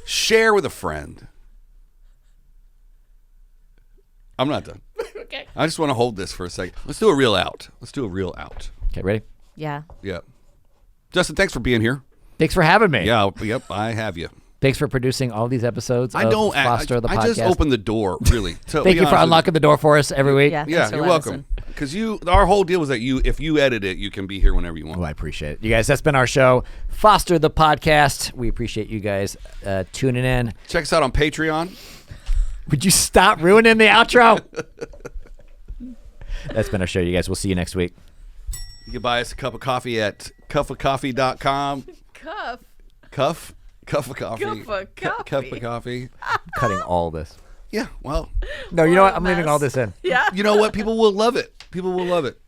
Speaker 2: Share with a friend. I'm not done.
Speaker 1: Okay.
Speaker 2: I just want to hold this for a second. Let's do a real out.
Speaker 3: Okay, ready?
Speaker 1: Yeah.
Speaker 2: Yeah. Justin, thanks for being here.
Speaker 3: Thanks for having me.
Speaker 2: Yeah, yep, I have you.
Speaker 3: Thanks for producing all these episodes
Speaker 2: I
Speaker 3: of
Speaker 2: don't
Speaker 3: Foster the
Speaker 2: I
Speaker 3: Podcast.
Speaker 2: just opened the door, really.
Speaker 3: Thank you for unlocking the door for us every week.
Speaker 1: Yeah.
Speaker 2: Yeah,
Speaker 1: Thanks for
Speaker 2: you're
Speaker 1: letting us
Speaker 2: welcome. Because our whole deal was that if you edit it, you can be here whenever you want.
Speaker 3: Oh, I appreciate it. You guys, that's been our show, Foster the Podcast. We appreciate you guys tuning in.
Speaker 2: Check us out on Patreon.
Speaker 3: Would you stop ruining the outro? That's been our show, you guys. We'll see you next week.
Speaker 2: You can buy us a cup of coffee at cuffofcoffee.com.
Speaker 1: Cuff.
Speaker 2: Cuff of coffee.
Speaker 1: Cup of coffee.
Speaker 2: Cup of coffee.
Speaker 3: Cutting all this.
Speaker 2: Yeah, well,
Speaker 3: No, you know what?
Speaker 1: a
Speaker 3: I'm leaving
Speaker 1: mess.
Speaker 3: all this in.
Speaker 1: Yeah.
Speaker 2: you know what? People will love it. People will love it.